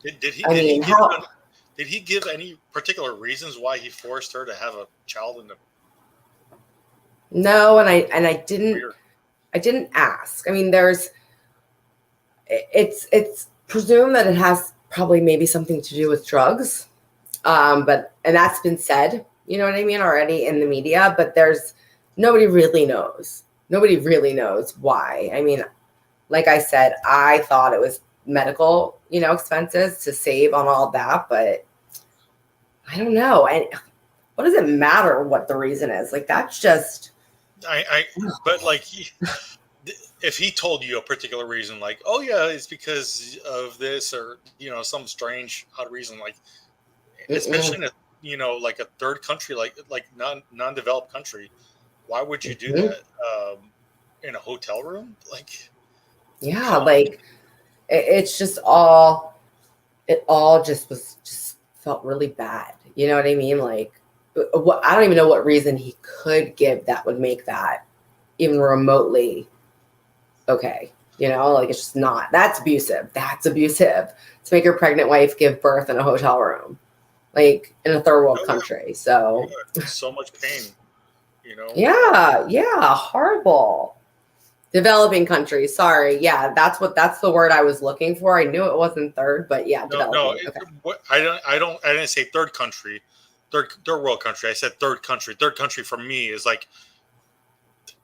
Did he give any particular reasons why he forced her to have a child in the? No, and I didn't ask. I mean, it's presumed that it has probably maybe something to do with drugs, and that's been said. You know what I mean already in the media, but nobody really knows. Nobody really knows why. I mean, like I said, I thought it was medical, expenses to save on all that, but I don't know. And what does it matter what the reason is? Like, that's just, but like, if he told you a particular reason, like, oh yeah, it's because of this, or, some strange odd reason, like, especially in like a third country, like non-developed country, why would you do that in a hotel room? Like, yeah, like, it's just it all just felt really bad. You know what I mean? Like, I don't even know what reason he could give that would make that even remotely okay. Like, it's just not. That's abusive. To make your pregnant wife give birth in a hotel room, like in a third world country. So much pain, Yeah, horrible. Developing countries. Sorry. Yeah, that's the word I was looking for. I knew it wasn't third, but yeah, developing. No. Okay. I didn't say third country, third world country. I said third country. Third country for me is like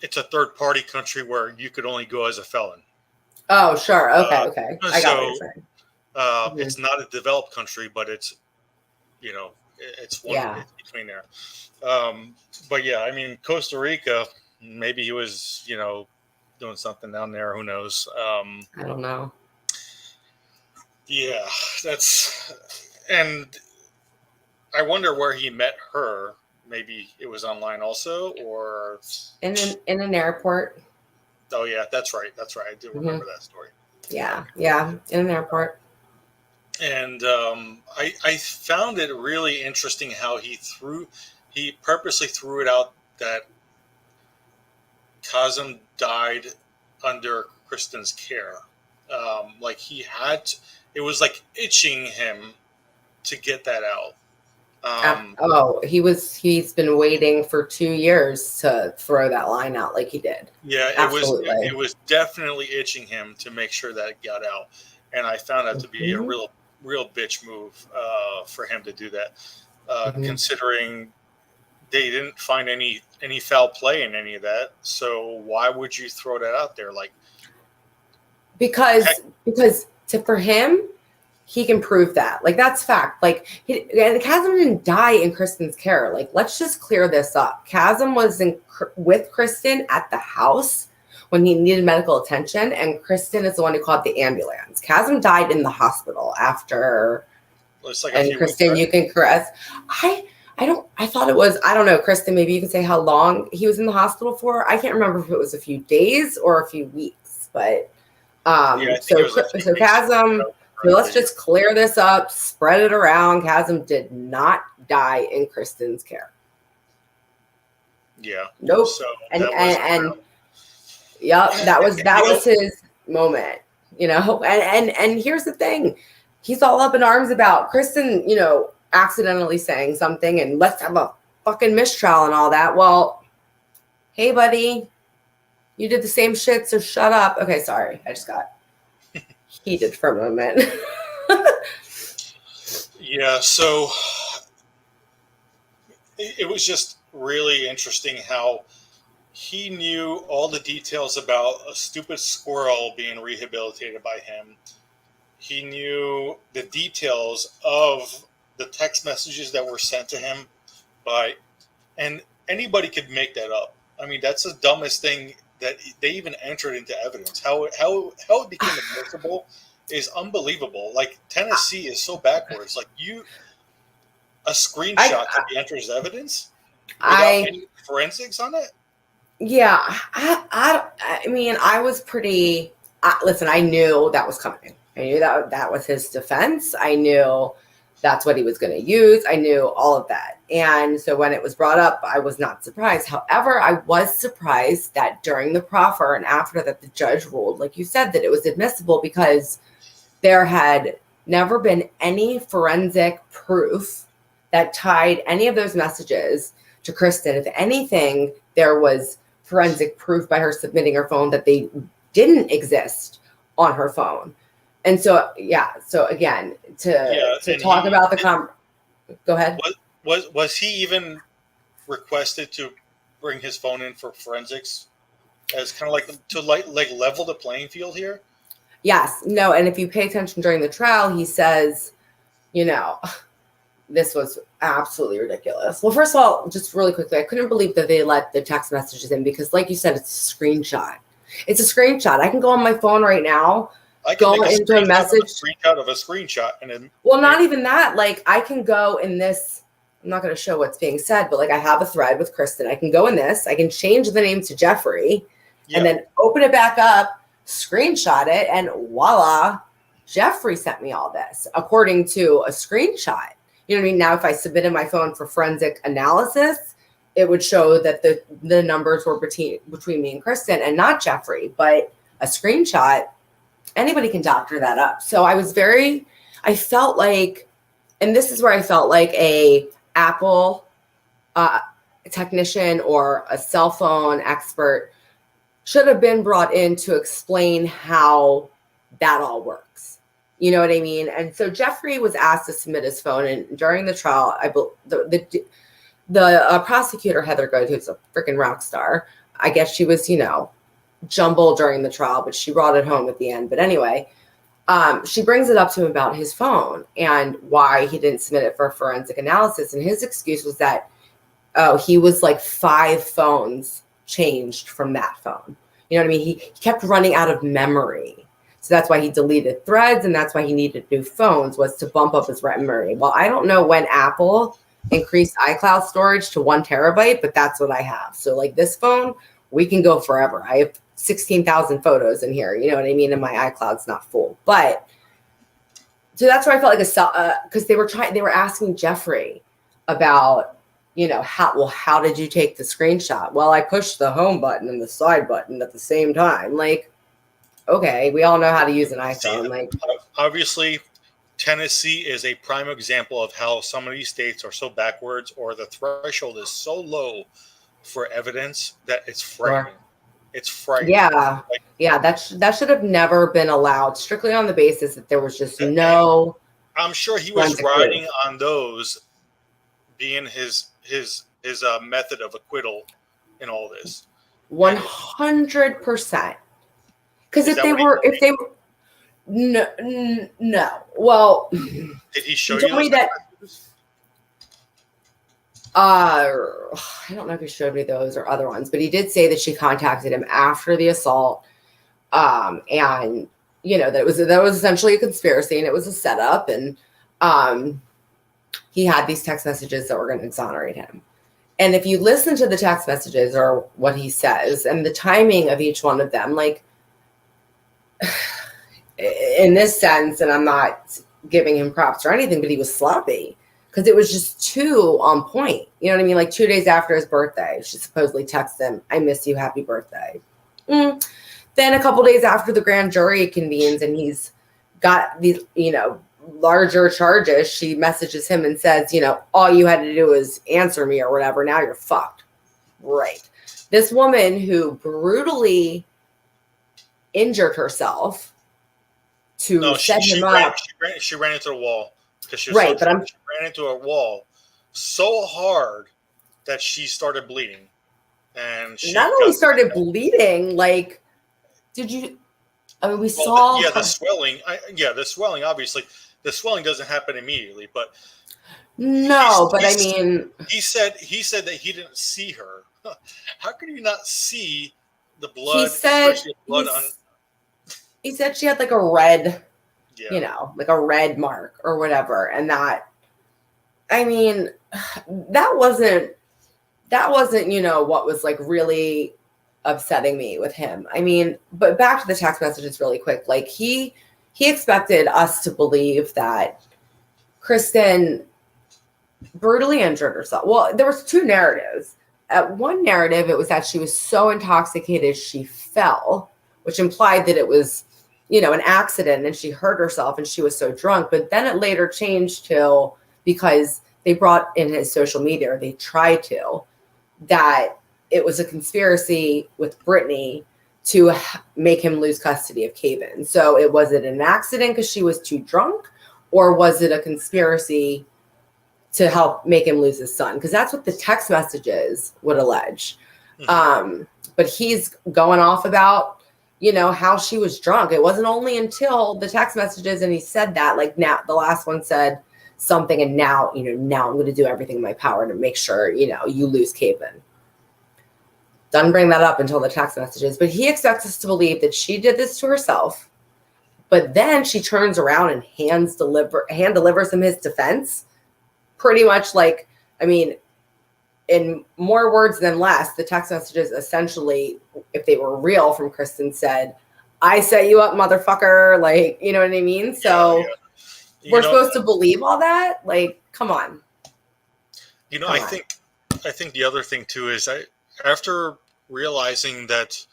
it's a third party country where you could only go as a felon. Oh, sure. Okay. I got what you're saying. It's not a developed country, but it's, it's one it's between there. But yeah, I mean, Costa Rica, maybe he was, doing something down there. Who knows? I don't know. Yeah, and I wonder where he met her. Maybe it was online also, or in an airport. Oh yeah, that's right. I do remember that story. Yeah, in an airport. And I found it really interesting how he purposely threw it out that Kazem died under Kristen's care. Like it was like itching him to get that out. He's been waiting for 2 years to throw that line out like he did. Yeah, it was definitely itching him to make sure that it got out. And I found that to be a real bitch move for him to do that, considering they didn't find any foul play in any of that. So why would you throw that out there? Like, because for him, he can prove that. Like, that's fact. Like, Kazem didn't die in Kristen's care. Like, let's just clear this up. Kazem was with Kristen at the house when he needed medical attention, and Kristen is the one who called the ambulance. Kazem died in the hospital after. And Kristen, you can correct. I thought it was, I don't know, Kristen, maybe you can say how long he was in the hospital for. I can't remember if it was a few days or a few weeks, but so Kazem, so let's just clear this up, spread it around. Kazem did not die in Kristen's care. Yeah. Nope. So that was his moment, and here's the thing. He's all up in arms about Kristen, accidentally saying something and let's have a fucking mistrial and all that. Well, hey, buddy, you did the same shit, so shut up. Okay, sorry. I just got heated for a moment. Yeah, so it was just really interesting how he knew all the details about a stupid squirrel being rehabilitated by him. He knew the details of the text messages that were sent to him and anybody could make that up. I mean, that's the dumbest thing that they even entered into evidence. How it became admissible is unbelievable. Like, Tennessee is so backwards. Like, a screenshot that enters evidence without any forensics on it. Yeah, I mean, I was pretty. Listen, I knew that was coming. I knew that was his defense. I knew that's what he was going to use. I knew all of that. And so when it was brought up, I was not surprised. However, I was surprised that during the proffer and after that, the judge ruled, like you said, that it was admissible because there had never been any forensic proof that tied any of those messages to Kristen. If anything, there was forensic proof by her submitting her phone that they didn't exist on her phone. And so, so again, to talk about the go ahead. Was he even requested to bring his phone in for forensics as kind of like to level the playing field here? Yes, no, and if you pay attention during the trial, he says, this was absolutely ridiculous. Well, first of all, just really quickly, I couldn't believe that they let the text messages in because, like you said, it's a screenshot. It's a screenshot. I can go on my phone right now. I can make into a message. Screenshot of a screenshot, and then. Well, not even that. Like, I can go in this. I'm not going to show what's being said, but like, I have a thread with Kristen. I can go in this. I can change the name to Geoffrey, and then open it back up, screenshot it, and voila, Geoffrey sent me all this according to a screenshot. You know what I mean? Now, if I submitted my phone for forensic analysis, it would show that the numbers were between me and Kristen and not Geoffrey. But a screenshot, anybody can doctor that up. So I felt like, and this is where I felt like a Apple technician or a cell phone expert should have been brought in to explain how that all works. You know what I mean? And so Geoffrey was asked to submit his phone, and during the trial, the prosecutor, Heather Good, who's a freaking rock star, I guess she was, jumble during the trial, but she brought it home at the end. But anyway, she brings it up to him about his phone and why he didn't submit it for forensic analysis. And his excuse was that, he was like 5 phones changed from that phone. You know what I mean? He kept running out of memory. So that's why he deleted threads, and that's why he needed new phones, was to bump up his memory. Well, I don't know when Apple increased iCloud storage to 1 terabyte, but that's what I have. So like this phone, we can go forever. I have 16,000 photos in here. You know what I mean? And my iCloud's not full. But so that's where I felt like because they were asking Geoffrey about, you know, how did you take the screenshot? Well, I pushed the home button and the side button at the same time. Like, okay, we all know how to use an iPhone. Like, obviously, Tennessee is a prime example of how some of these states are so backwards, or the threshold is so low for evidence that it's frightening. Sure. It's frightening. Yeah, yeah, that should have never been allowed, strictly on the basis that there was just no. I'm sure he was riding on those being his method of acquittal in all this. 100%. Because if they were, no. Well, did he show you you that? I don't know if he showed me those or other ones, but he did say that she contacted him after the assault, and you know that was essentially a conspiracy and it was a setup, and he had these text messages that were going to exonerate him. And if you listen to the text messages or what he says and the timing of each one of them, like in this sense, and I'm not giving him props or anything, but he was sloppy because it was just too on point. You know what I mean? Like 2 days after his birthday, she supposedly texted him, "I miss you, happy birthday." Then a couple days after the grand jury convenes and he's got these, you know, larger charges, she messages him and says, you know, all you had to do was answer me or whatever. Now you're fucked. Right. This woman who brutally injured herself to set him up. She ran into the wall. She ran into a wall so hard that she started bleeding. And she not only started bleeding, like, we saw. The swelling. The swelling, obviously. The swelling doesn't happen immediately, but no, he said that he didn't see her. How could you not see the blood? He said she had like a red, you know, like a red mark or whatever, and that wasn't, you know, what was like really upsetting me with him. I mean, but back to the text messages really quick. Like he expected us to believe that Kristen brutally injured herself. Well, there was 2 narratives. At one narrative, it was that she was so intoxicated she fell, which implied that it was, you know, an accident and she hurt herself and she was so drunk. But then it later changed to, because they brought in his social media, or they tried to, that it was a conspiracy with Brittany to make him lose custody of Kaven. So was it an accident because she was too drunk, or was it a conspiracy to help make him lose his son? Because that's what the text messages would allege. But he's going off about, you know, how she was drunk. It wasn't only until the text messages and he said that, like, now the last one said something, and now I'm going to do everything in my power to make sure, you know, you lose Kaven. Doesn't bring that up until the text messages, but he expects us to believe that she did this to herself. But then she turns around and hand delivers him his defense. Pretty much like, I mean, in more words than less, the text messages essentially, if they were real from Kristen, said, "I set you up, motherfucker." Like, you know what I mean? So we're supposed to believe all that? Like, come on. You know, I think the other thing too is after realizing that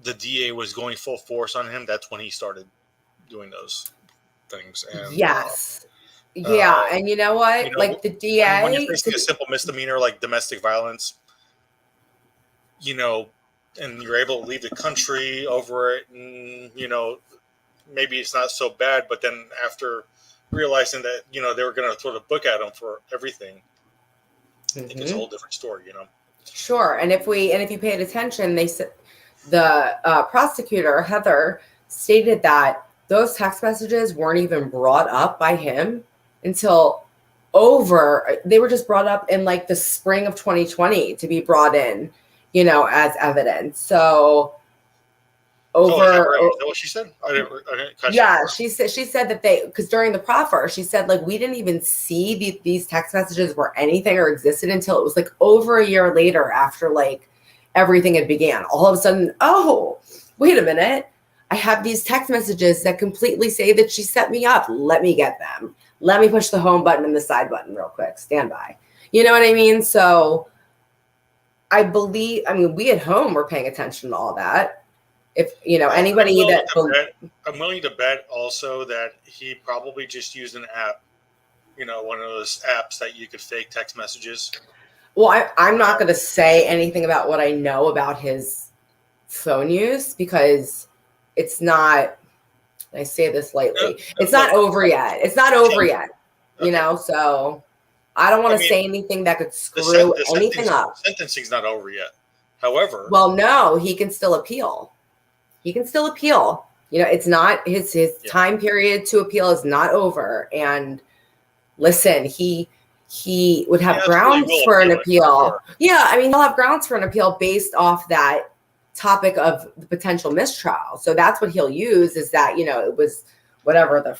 the DA was going full force on him, that's when he started doing those things. And, yes. And you know what? Like the DA. When you're facing a simple misdemeanor like domestic violence, you know, and you're able to leave the country over it, and, you know, maybe it's not so bad, but then after realizing that, you know, they were going to throw the book at him for everything, I think it's a whole different story, you know. Sure. And if you paid attention, they said the prosecutor, Heather, stated that those text messages weren't even brought up by him until they were just brought up in like the spring of 2020 to be brought in, as evidence. So Is that what she said? I didn't catch yeah, that. she said that because during the proffer, she said like we didn't even see these text messages were anything or existed until it was like over a year later after like everything had began. All of a sudden, oh, wait a minute. I have these text messages that completely say that she set me up. Let me get them. Let me push the home button and the side button real quick. Stand by. You know what I mean? So I mean, we at home were paying attention to all that. If, anybody I'm willing to bet also that he probably just used an app, one of those apps that you could fake text messages. Well, I'm not going to say anything about what I know about his phone use because it's not, I say this lightly, it's not over yet. It's not over yet, so I don't want to say anything that could screw anything up. Sentencing's not over yet. However. Well, no, he can still appeal. It's not his time period to appeal is not over. And listen, he would have grounds for an appeal. Sure. Yeah, I mean, he'll have grounds for an appeal based off that topic of the potential mistrial. So that's what he'll use is that, it was whatever the,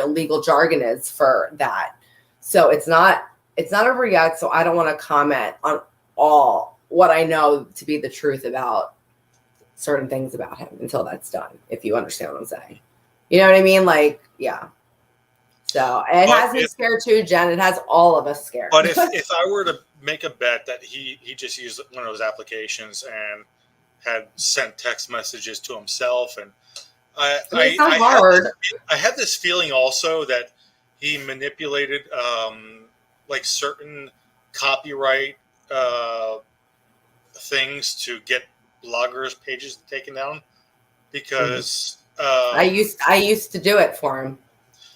legal jargon is for that. So it's not over yet. So I don't want to comment on all what I know to be the truth about certain things about him until that's done, if you understand what I'm saying. You know what I mean? Like, yeah. So it has me scared too, Jen. It has all of us scared. But if I were to make a bet that he just used one of those applications and had sent text messages to himself, and I had this feeling also that he manipulated like certain copyright things to get bloggers' pages taken down because I used to do it for him.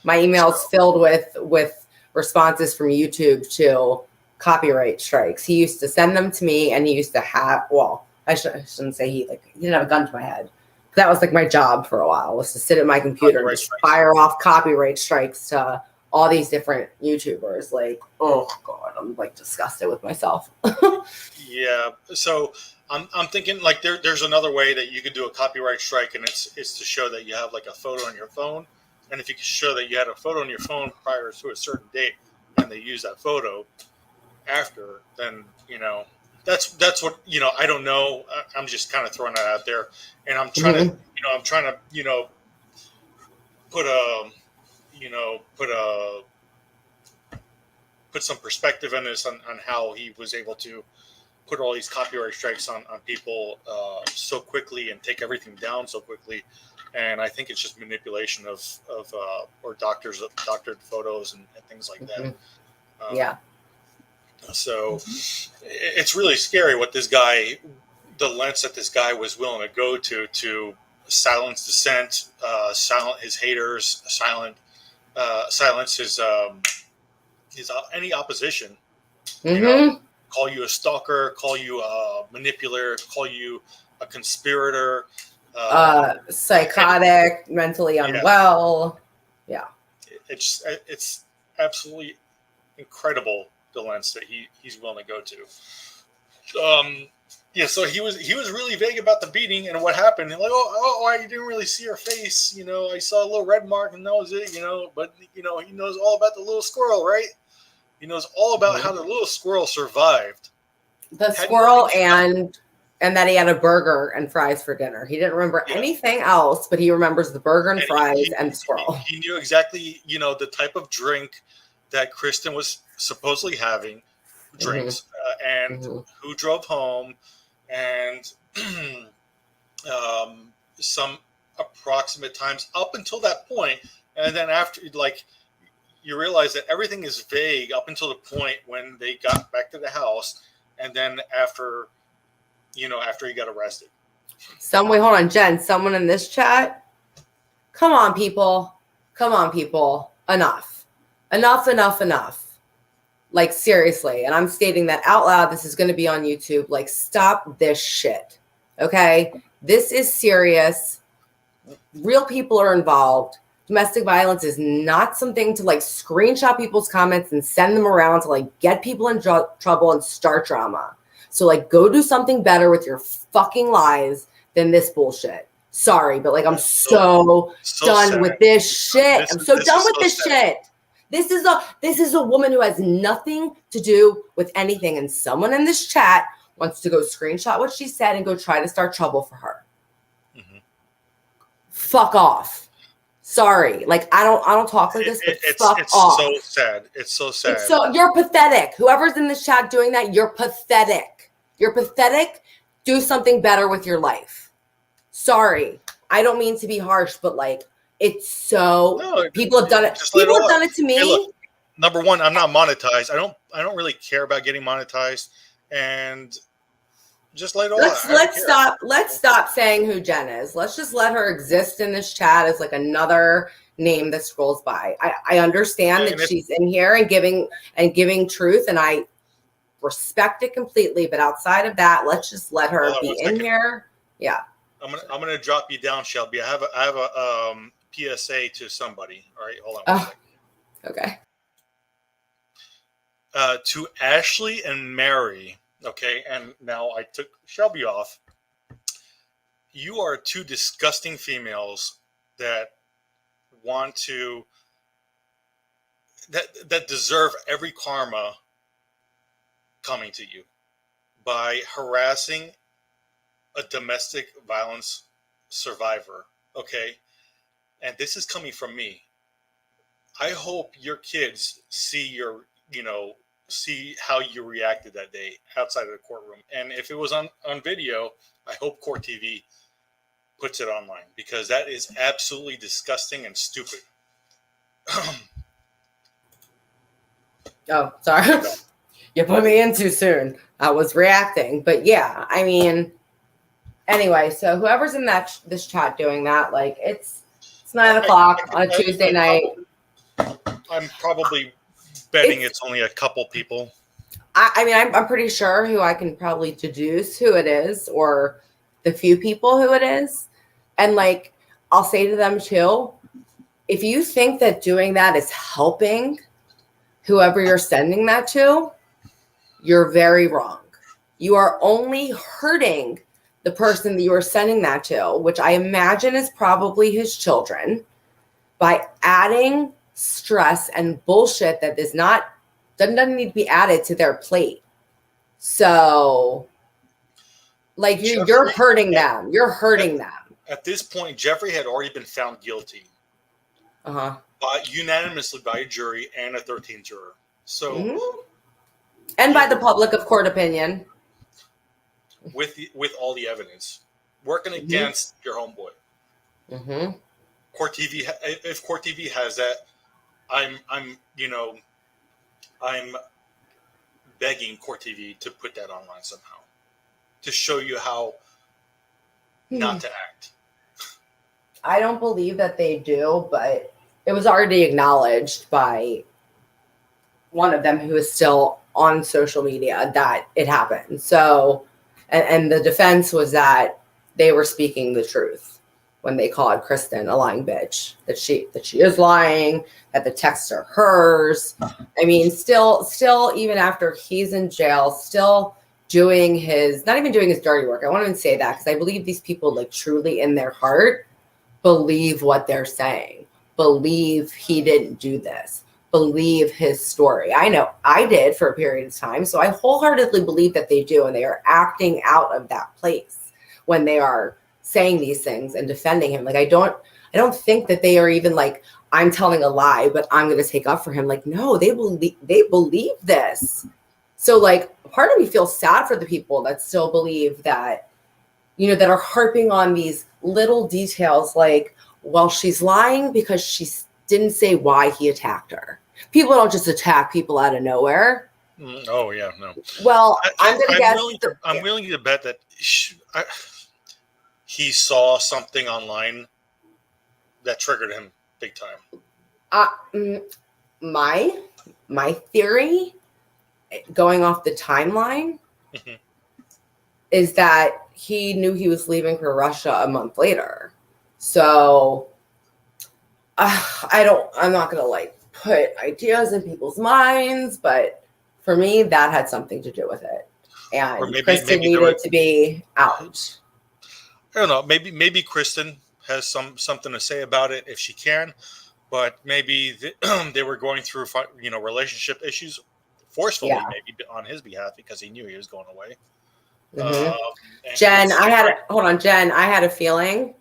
My email's filled with responses from YouTube to copyright strikes. He used to send them to me, and he used to have. Well, I shouldn't say he didn't have a gun to my head. That was like my job for a while, was to sit at my computer and just fire off copyright strikes to all these different YouTubers. Like, oh God, I'm like disgusted with myself. Yeah, so. I'm thinking like there's another way that you could do a copyright strike, and it's to show that you have like a photo on your phone, and if you can show that you had a photo on your phone prior to a certain date, and they use that photo after, then that's what I don't know. I'm just kind of throwing that out there, and I'm trying to put some perspective in this on how he was able to put all these copyright strikes on people so quickly and take everything down so quickly. And I think it's just manipulation of or doctored photos and things like that. Yeah. So it's really scary what the lengths that this guy was willing to go to silence dissent, silence his haters, silence his any opposition. Call you a stalker, call you a manipulator, call you a conspirator, psychotic, mentally unwell. Yeah. It's absolutely incredible the lengths that he's willing to go to. So he was really vague about the beating and what happened. Like, I didn't really see her face. I saw a little red mark and that was it. But he knows all about the little squirrel, right? He knows all about how the little squirrel survived. The squirrel and that he had a burger and fries for dinner. He didn't remember anything else, but he remembers the burger and fries and the squirrel. He knew exactly, the type of drink that Kristen was supposedly having, drinks, and who drove home, and some approximate times up until that point, and then after, like, you realize that everything is vague up until the point when they got back to the house, and then after he got arrested. Hold on, Jen. Someone in this chat. Come on, people. Enough. Like, seriously. And I'm stating that out loud. This is going to be on YouTube. Like, stop this shit. Okay. This is serious. Real people are involved. Domestic violence is not something to like screenshot people's comments and send them around to like get people in trouble and start drama. So like go do something better with your fucking lives than this bullshit. Sorry, but like I'm so done sad. with this shit. I'm so done with this shit. This is a woman who has nothing to do with anything, and someone in this chat wants to go screenshot what she said and go try to start trouble for her. Mm-hmm. Fuck off. Sorry, like I don't talk like this. But it's off. So sad. It's so sad. So you're pathetic. Whoever's in this chat doing that, you're pathetic. You're pathetic. Do something better with your life. Sorry, I don't mean to be harsh, but like it's so people have done it. People have done it to me. Hey, look, number one, I'm not monetized. I don't really care about getting monetized, and just let it all out. Let's stop saying who Jen is. Let's just let her exist in this chat as like another name that scrolls by. I understand that she's in here and giving truth, and I respect it completely. But outside of that, let's just let her be in here. Yeah. I'm gonna drop you down, Shelby. I have a PSA to somebody. All right, hold on. Okay. To Ashley and Mary. Okay, and now I took Shelby off. You are two disgusting females that want to that deserve every karma coming to you by harassing a domestic violence survivor. Okay, and this is coming from me. I hope your kids see see how you reacted that day outside of the courtroom. And if it was on video, I hope Court TV puts it online, because that is absolutely disgusting and stupid. Oh, sorry. You put me in too soon. I was reacting. But yeah, I mean, anyway, so whoever's in this chat doing that, like it's 9 o'clock on a Tuesday night. I'm probably betting it's only a couple people. I mean, I'm pretty sure who I can probably deduce who it is, or the few people who it is. And like, I'll say to them too, if you think that doing that is helping whoever you're sending that to, you're very wrong. You are only hurting the person that you are sending that to, which I imagine is probably his children, by adding stress and bullshit that doesn't need to be added to their plate. So like you're hurting them. You're hurting them. At this point, Geoffrey had already been found guilty. Unanimously by a jury and a 13th juror. So and by the public of court opinion. With all the evidence. Working against your homeboy. Court TV, if Court TV has that, I'm begging Court TV to put that online somehow, to show you how not to act. I don't believe that they do, but it was already acknowledged by one of them who is still on social media that it happened. So, and the defense was that they were speaking the truth when they called Kristen a lying bitch, that she is lying, that the texts are hers. I mean, still, even after he's in jail, still doing not even doing his dirty work. I won't even say that, because I believe these people, like, truly in their heart believe what they're saying, believe he didn't do this, believe his story. I know I did for a period of time. So I wholeheartedly believe that they do. And they are acting out of that place when they are saying these things and defending him. Like, I don't think that they are even like, I'm telling a lie, but I'm going to take up for him. Like, no, they believe this. So like, part of me feels sad for the people that still believe that, that are harping on these little details. Like, well, she's lying because she didn't say why he attacked her. People don't just attack people out of nowhere. Oh yeah, no. Well, I'm willing to bet that he saw something online that triggered him big time. My theory, going off the timeline, is that he knew he was leaving for Russia a month later. So I'm not going to like put ideas in people's minds, but for me, that had something to do with it. And Kristen needed to be out. I don't know. Maybe Kristen has something to say about it if she can, but maybe they were going through, relationship issues forcefully, maybe on his behalf because he knew he was going away. Jen, Jen, I had a feeling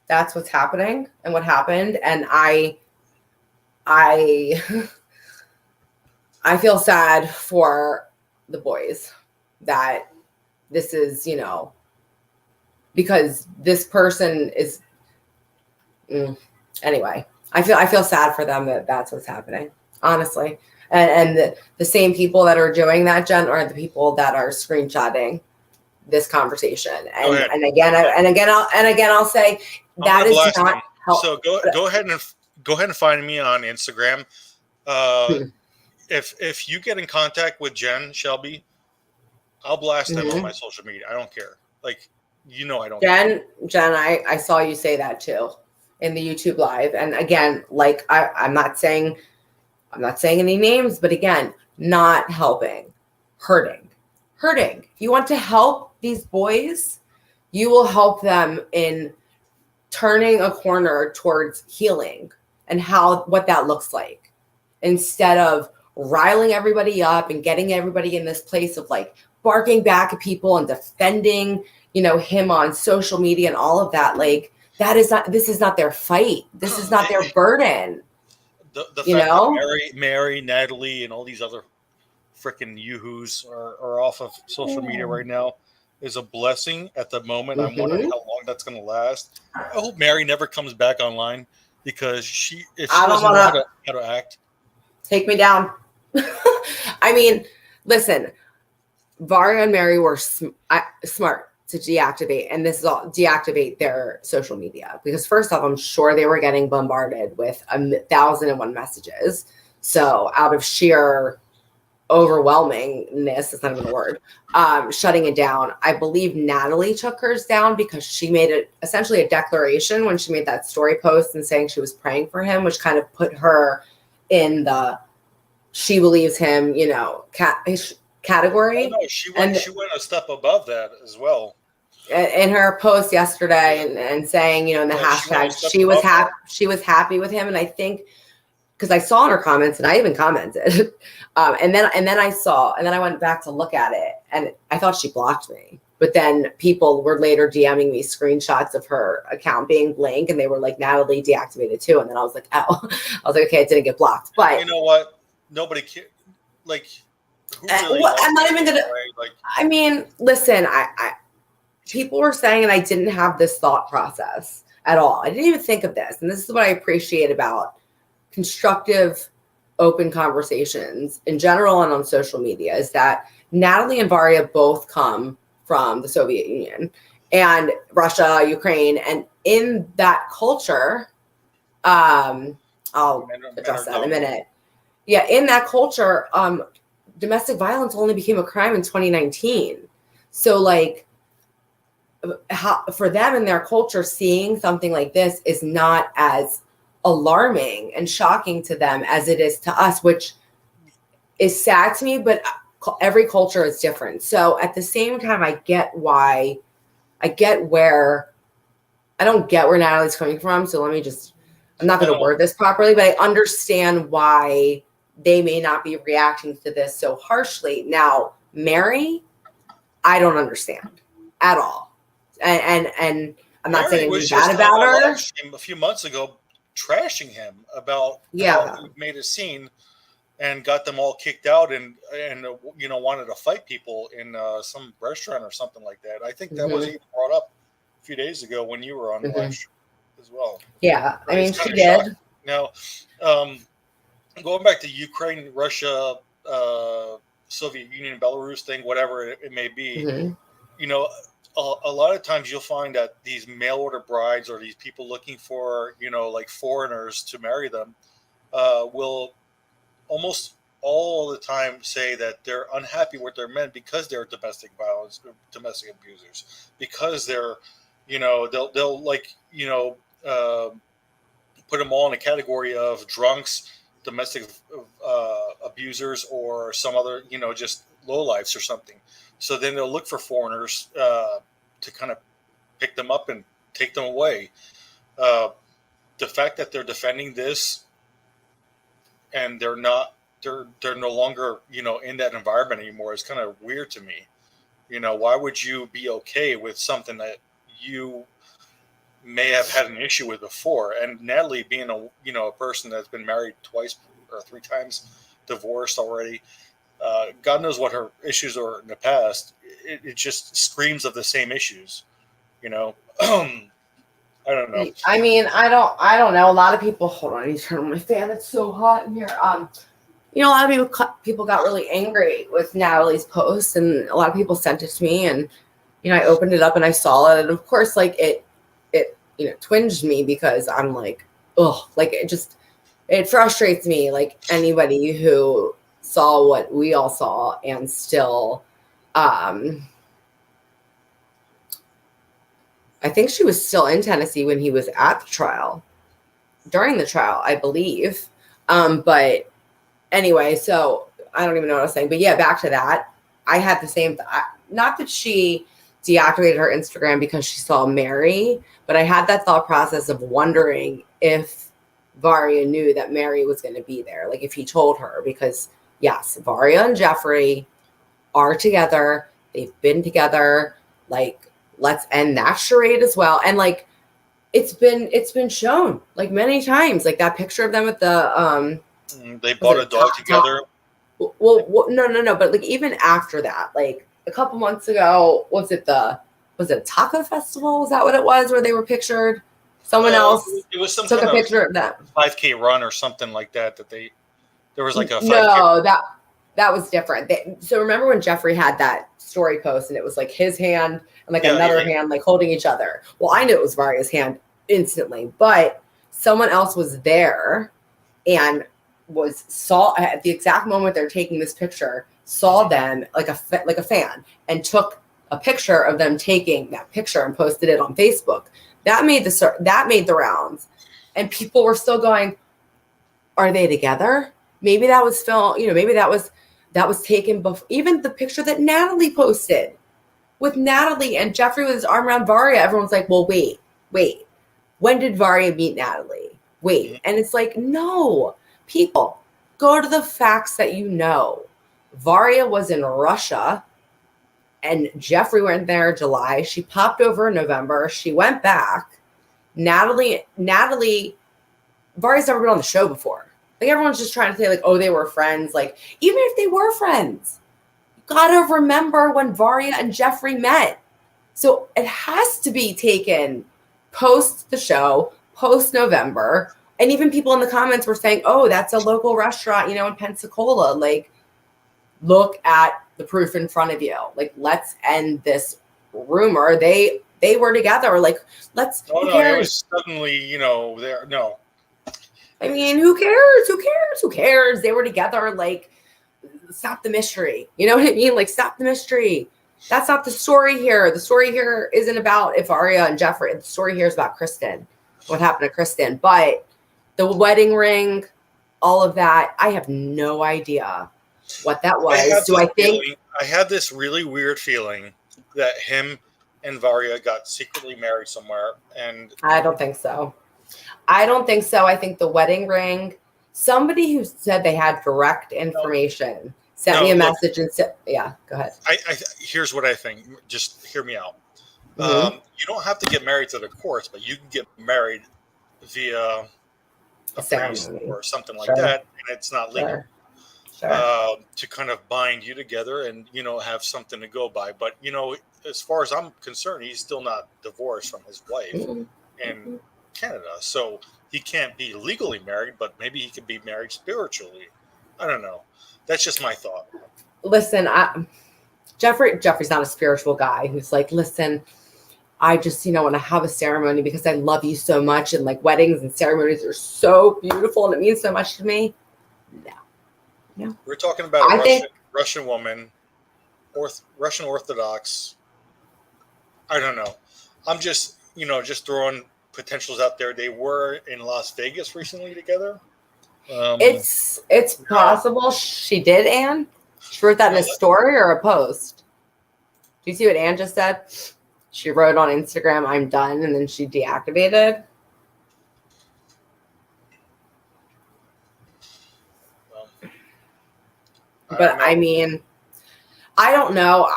that's what's happening and what happened. And I feel sad for the boys that this is, because this person is, anyway, I feel sad for them that that's what's happening, honestly. And the same people that are doing that, Jen, are the people that are screenshotting this conversation. And again, I'll say that is not helpful. So go ahead and find me on Instagram. If you get in contact with Jen, Shelby, I'll blast them on my social media. I don't care. Like, I don't care. Jen, I saw you say that too in the YouTube live. And again, like I'm not saying any names, but again, not helping, hurting. If you want to help these boys, you will help them in turning a corner towards healing and what that looks like, instead of riling everybody up and getting everybody in this place of like barking back at people and defending, him on social media and all of that. Like, this is not their fight. This is not their burden. The fact that Mary, Natalie, and all these other freaking yoo-hoos are off of social media right now is a blessing at the moment. I'm wondering how long that's going to last. I hope Mary never comes back online because if she doesn't know how to act. Take me down. I mean, listen, Varia and Mary were smart to deactivate, and this is all deactivate their social media, because first off, I'm sure they were getting bombarded with 1,001 messages. So out of sheer overwhelmingness, it's not even a word, shutting it down. I believe Natalie took hers down because she made it essentially a declaration when she made that story post and saying she was praying for him, which kind of put her in the she believes him, category. Oh, no, she went a step above that as well. In her post yesterday and saying, in the hashtag, she was happy with him. And I think, because I saw in her comments, and I even commented, and then I went back to look at it, and I thought she blocked me. But then people were later DMing me screenshots of her account being blank, and they were like, Natalie deactivated too. And then I was like, oh, I was like, okay, it didn't get blocked. But you know what? Nobody cares. Like, who really I'm not even gonna. Like, I mean, listen, I people were saying, and I didn't have this thought process at all. I didn't even think of this, and this is what I appreciate about constructive, open conversations in general and on social media, is that Natalie and Varia both come from the Soviet Union and Russia, Ukraine, and in that culture, I'll address that in a minute. Yeah, in that culture, domestic violence only became a crime in 2019. So, like, for them in their culture, seeing something like this is not as alarming and shocking to them as it is to us, which is sad to me, but every culture is different. So at the same time, I don't get where Natalie's coming from. So I'm not going to word this properly, but I understand why they may not be reacting to this so harshly. Now, Mary, I don't understand at all. And I'm not saying anything bad about her. A few months ago, trashing him about how he made a scene and got them all kicked out and wanted to fight people in some restaurant or something like that. I think that was even brought up a few days ago when you were on the live show as well. Yeah, I mean, she did. Shocking. Now, going back to Ukraine, Russia, Soviet Union, Belarus thing, whatever it may be, a lot of times you'll find that these mail order brides or these people looking for, like foreigners to marry them, will almost all the time say that they're unhappy with their men because they're domestic abusers, because they're, they'll like, put them all in a category of drunks, domestic abusers, or some other, just lowlifes or something. So then they'll look for foreigners to kind of pick them up and take them away. The fact that they're defending this and they're no longer, in that environment anymore is kind of weird to me. Why would you be okay with something that you may have had an issue with before? And Natalie being a person that's been married twice or 3 times, divorced already, God knows what her issues are in the past. It just screams of the same issues, I don't know. I mean, I don't know. A lot of people, hold on, I need to turn on my fan. It's so hot in here. A lot of people got really angry with Natalie's post, and a lot of people sent it to me, and I opened it up and I saw it, and of course, like it twinged me, because I'm like, oh, like it frustrates me, like anybody who saw what we all saw and still, I think she was still in Tennessee when he was at the trial, during the trial, I believe. But anyway, so I don't even know what I was saying. But yeah, back to that. I had the same, not that she deactivated her Instagram because she saw Mary, but I had that thought process of wondering if Varya knew that Mary was going to be there. Like if he told her, because yes, Varya and Geoffrey are together. They've been together. Like, let's end that charade as well. And like, it's been shown like many times, like that picture of them at the, they bought a dog together. Well, no. But like, even after that, like a couple months ago, was it Taco Festival? Was that what it was, where they were pictured? Someone else it was some took kind a picture of them. 5K run or something like that. There was like a 5K. No, that was different. So remember when Geoffrey had that story post, and it was like his hand and like another hand like holding each other. Well, I knew it was Varya's hand instantly, but someone else was there and saw at the exact moment they're taking this picture, saw them like a fan, and took a picture of them taking that picture and posted it on Facebook. That made the rounds, and people were still going, "Are they together?" Maybe that was filmed. Maybe that was taken before. Even the picture that Natalie posted with Natalie and Geoffrey with his arm around Varya, everyone's like, "Well, wait. When did Varya meet Natalie? Wait." And it's like, no, people, go to the facts that you know. Varya was in Russia and Geoffrey went there in July. She popped over in November. She went back. Natalie, Varya's never been on the show before. Like, everyone's just trying to say, like, oh, they were friends. Like, even if they were friends, you gotta remember when Varya and Geoffrey met. So it has to be taken post the show, post November. And even people in the comments were saying, oh, that's a local restaurant, in Pensacola. Like, look at the proof in front of you. Like, let's end this rumor. They were together. Like, let's. No, it was suddenly, there. No. I mean, who cares? They were together. Like, stop the mystery. You know what I mean? Like, stop the mystery. That's not the story here. The story here isn't about if Varya and Geoffrey. The story here is about Kristen. What happened to Kristen? But the wedding ring, all of that, I have no idea what that was. I had this really weird feeling that him and Varya got secretly married somewhere, and I don't think so. I think the wedding ring, somebody who said they had direct information sent me a message and said, yeah, go ahead. Here's what I think. Just hear me out. Mm-hmm. You don't have to get married to the courts, but you can get married via a priest or something like that, and it's not legal. Sure. To kind of bind you together and, have something to go by. But, as far as I'm concerned, he's still not divorced from his wife in Canada. So he can't be legally married, but maybe he could be married spiritually. I don't know. That's just my thought. Listen, Geoffrey's not a spiritual guy who's like, listen, I just, want to have a ceremony because I love you so much. And like, weddings and ceremonies are so beautiful and it means so much to me. No. Yeah. We're talking about I think Russian woman, Russian Orthodox. I don't know. I'm just just throwing potentials out there. They were in Las Vegas recently together. it's possible she did, Anne. She wrote that in a Really? story or a post. Do you see what Anne just said? She wrote on Instagram, "I'm done," and then she deactivated. Well, But I mean, I don't know.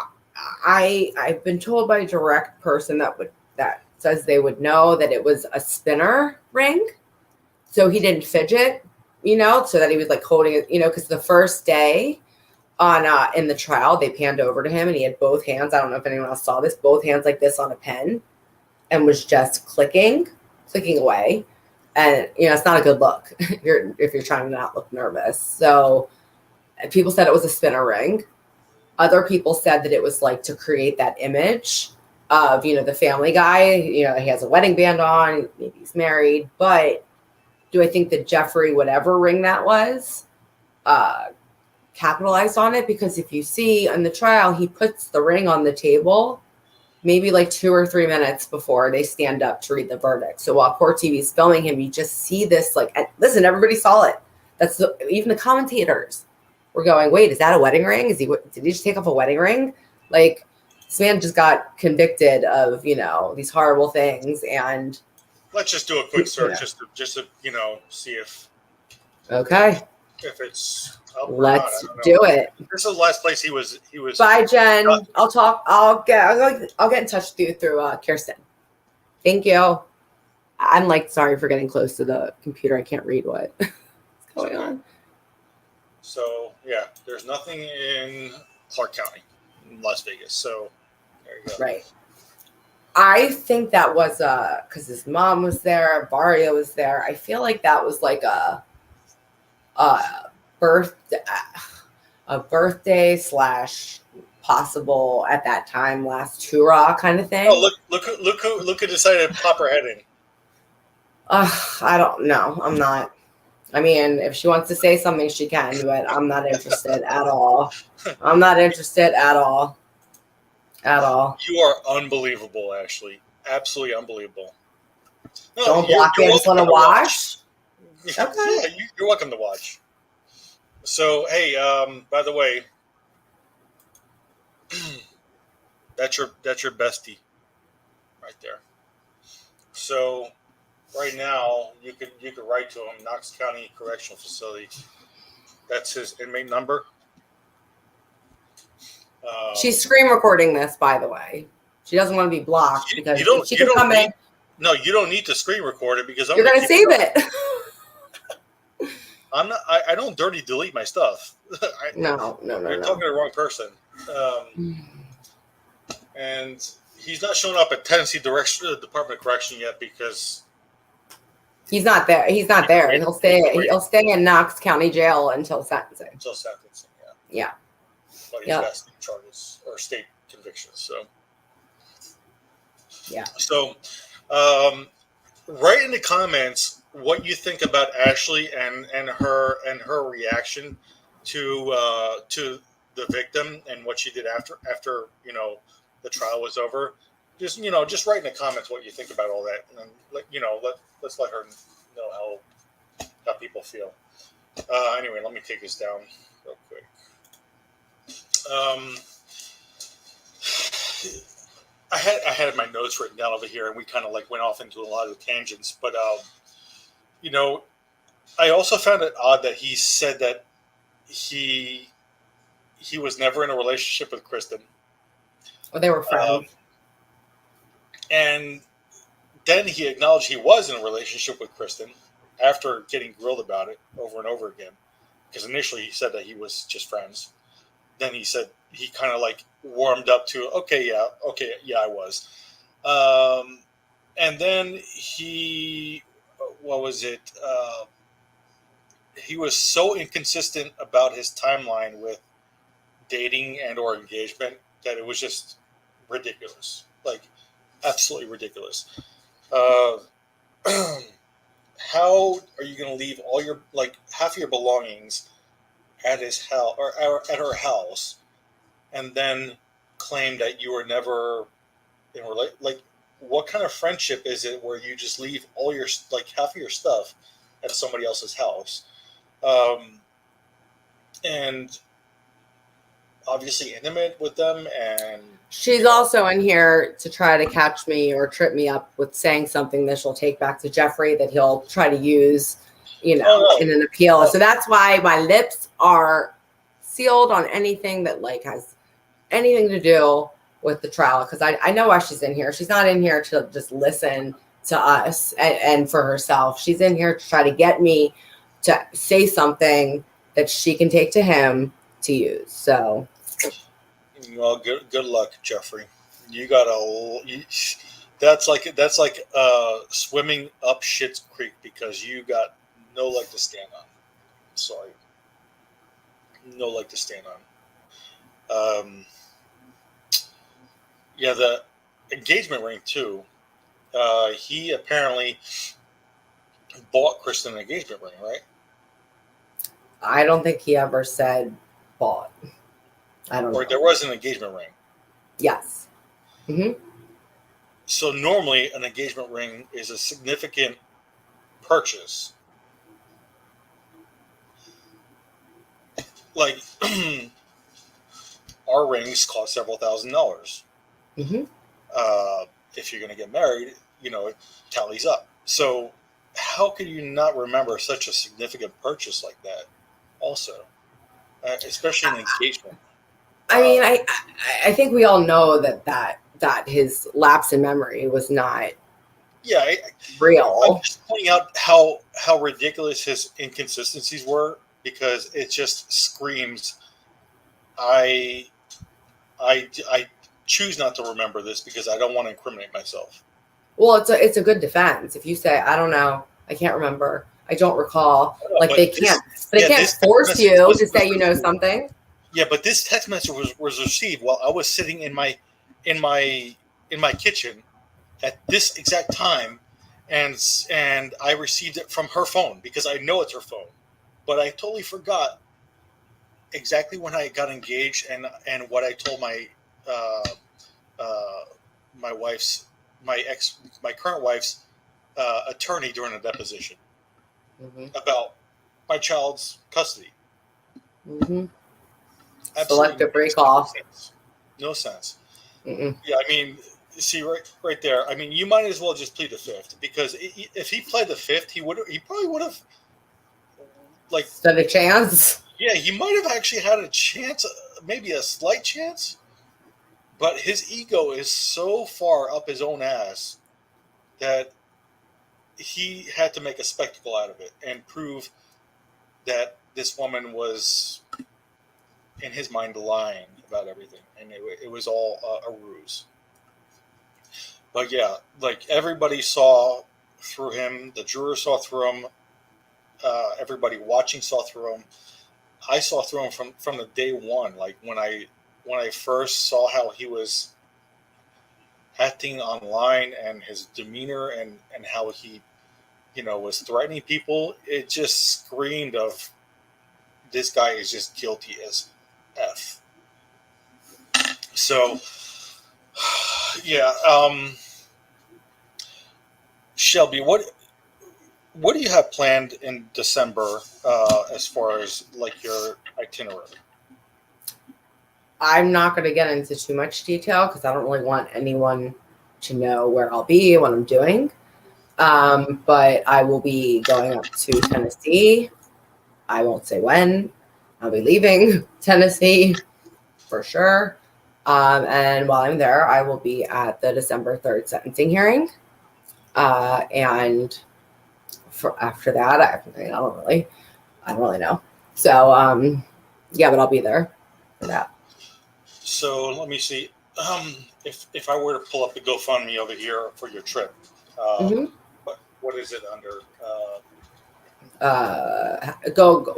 I've been told by a direct person that says they would know that it was a spinner ring, so he didn't fidget, so that he was like holding it, because the first day on in the trial they panned over to him and he had both hands. I don't know if anyone else saw this, both hands like this on a pen, and was just clicking away, and it's not a good look if you're trying to not look nervous. So people said it was a spinner ring. Other people said that it was like to create that image of, the family guy, he has a wedding band on, maybe he's married. But do I think that Geoffrey, whatever ring that was, capitalized on it? Because if you see in the trial, he puts the ring on the table maybe like 2 or 3 minutes before they stand up to read the verdict. So while Court TV is filming him, you just see this, like, listen, everybody saw it. Even the commentators were going, wait, is that a wedding ring? Did he just take off a wedding ring? Like, this man just got convicted of, these horrible things. And let's just do a quick search just to see if it's up or not. Let's do it. This is the last place he was. Bye, Jen. I'll get in touch with you through Kirsten. Thank you. I'm like, sorry for getting close to the computer. I can't read what's going on. So yeah, there's nothing in Clark County, in Las Vegas. So there you go. Right. I think that was because his mom was there, Varia was there. I feel like that was like a birthday / possible at that time last hurrah kind of thing. Oh, look who decided to pop her head in. I don't know. I'm not. I mean, if she wants to say something, she can, but I'm not interested at all. I'm not interested at all. At all. You are unbelievable, Ashley. Absolutely unbelievable. No, don't block me. I just want to watch. Okay. Yeah, you're welcome to watch. So, hey, by the way, that's your bestie right there. So, right now, you could write to him, Knox County Correctional Facility. That's his inmate number. She's screen recording this, by the way. She doesn't want to be blocked because she can come in. No, you don't need to screen record it because you're going to save it. I'm not. I don't dirty delete my stuff. No. You're talking to the wrong person. And he's not showing up at Tennessee Department of Correction yet because he's not there. He's not there. He'll stay in Knox County Jail until sentencing. Yeah. But he's got state charges or state convictions. So. Yeah. So, write in the comments what you think about Ashley and her reaction to the victim and what she did after the trial was over. Just write in the comments what you think about all that, and let's let her know how people feel. Anyway, let me take this down real quick. I had my notes written down over here, and we kind of like went off into a lot of tangents. But I also found it odd that he said that he was never in a relationship with Kristen. Well, they were friends. And then he acknowledged he was in a relationship with Kristen after getting grilled about it over and over again. Because initially he said that he was just friends. Then he said he kind of like warmed up to, okay, I was. And then he was so inconsistent about his timeline with dating and or engagement that it was just ridiculous, like absolutely ridiculous. How are you going to leave all your half of your belongings at his house or at her house, and then claim that you were never in like what kind of friendship is it where you just leave all your like half of your stuff at somebody else's house, and obviously intimate with them, and she's also in here to try to catch me or trip me up with saying something that she'll take back to Geoffrey that he'll try to use, in an appeal. So that's why my lips are sealed on anything that like has anything to do with the trial, because I know why she's in here. She's not in here to just listen to us and for herself. She's in here to try to get me to say something that she can take to him to use. So, well, good luck, Geoffrey. You got that's like swimming up Schitt's Creek because you got no leg to stand on. Sorry, no leg to stand on. Yeah, the engagement ring too. He apparently bought Kristen an engagement ring, right? I don't think he ever said bought. I don't know. Or there was an engagement ring. Yes. Mm-hmm. So normally an engagement ring is a significant purchase. Like our rings cost several $1,000s. Mm-hmm. If you're going to get married, it tallies up. So how could you not remember such a significant purchase like that also, especially an engagement? I mean, I think we all know that his lapse in memory was not real. I'm just pointing out how ridiculous his inconsistencies were, because it just screams, I choose not to remember this because I don't want to incriminate myself. Well, it's a good defense. If you say, I don't know, I can't remember, I don't recall, they can't force you to say you know something. Yeah, but this text message was received while I was sitting in my kitchen at this exact time, and I received it from her phone because I know it's her phone, but I totally forgot exactly when I got engaged and what I told my current wife's attorney during a deposition about my child's custody. Mm-hmm. Absolutely. Selective recall. No sense. Mm-mm. Yeah, I mean, see right there. I mean, you might as well just plead the fifth, because if he pled the fifth, he probably would have stood a chance. Yeah, he might have actually had a chance, maybe a slight chance, but his ego is so far up his own ass that he had to make a spectacle out of it and prove that this woman was, in his mind, lying about everything, and it was all a ruse. But yeah, everybody saw through him. The jurors saw through him. Everybody watching saw through him. I saw through him from the day one. Like when I first saw how he was acting online and his demeanor and how he, was threatening people, it just screamed of, this guy is just guilty as F. So, yeah. Shelby, what do you have planned in December as far as your itinerary? I'm not going to get into too much detail because I don't really want anyone to know where I'll be, what I'm doing. But I will be going up to Tennessee. I won't say when. I'll be leaving Tennessee for sure. And while I'm there, I will be at the December 3rd sentencing hearing. And after that, I don't really know. So, yeah, but I'll be there for that. So let me see. If I were to pull up the GoFundMe over here for your trip, what is it under?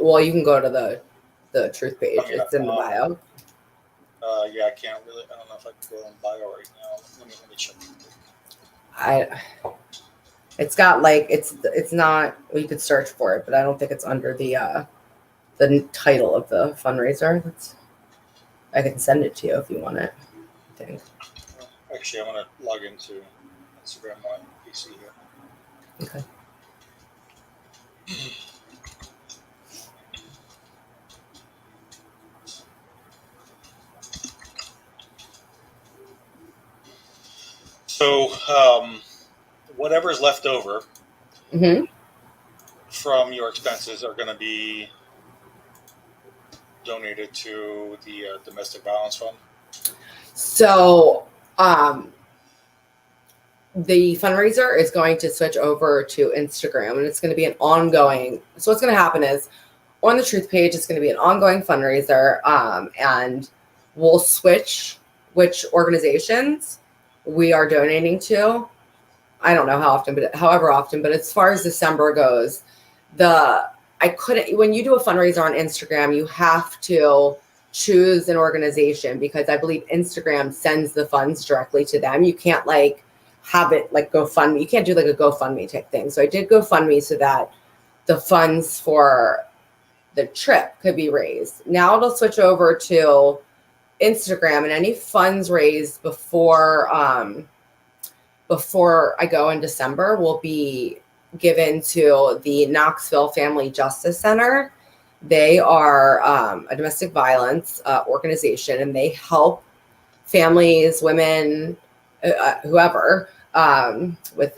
Well, you can go to the truth page. Okay, it's in the bio. Yeah, I can't really. I don't know if I can go on bio right now. Let me check. It's got it's not. Well, you could search for it, but I don't think it's under the the title of the fundraiser. I can send it to you if you want it. I think. Actually, I'm gonna log into Instagram on PC here. Okay. So, whatever's left over from your expenses are going to be donated to the domestic violence fund. So, the fundraiser is going to switch over to Instagram, and it's going to be an ongoing. So what's going to happen is on the Truth page, it's going to be an ongoing fundraiser, and we'll switch which organizations we are donating to. I don't know how often, but however often. But as far as December goes, when you do a fundraiser on Instagram, you have to choose an organization because I believe Instagram sends the funds directly to them. You can't have it like GoFundMe. You can't do like a GoFundMe type thing. So I did GoFundMe so that the funds for the trip could be raised. Now it'll switch over to Instagram, and any funds raised before I go in December will be given to the Knoxville Family Justice Center. They are a domestic violence organization, and they help families, women, whoever.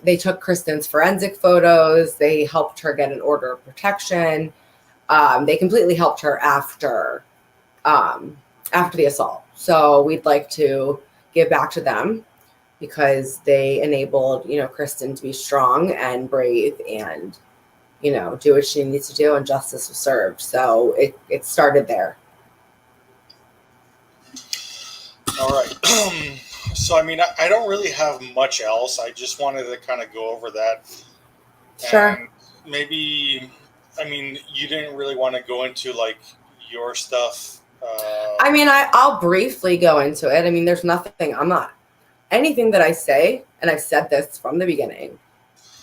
They took Kristen's forensic photos. They helped her get an order of protection. They completely helped her after the assault. So we'd like to give back to them because they enabled, Kristen to be strong and brave and, do what she needs to do, and justice was served. So it started there. All right. So, I don't really have much else. I just wanted to kind of go over that. Sure. And maybe, you didn't really want to go into your stuff. I'll briefly go into it. There's nothing, anything that I say, and I've said this from the beginning,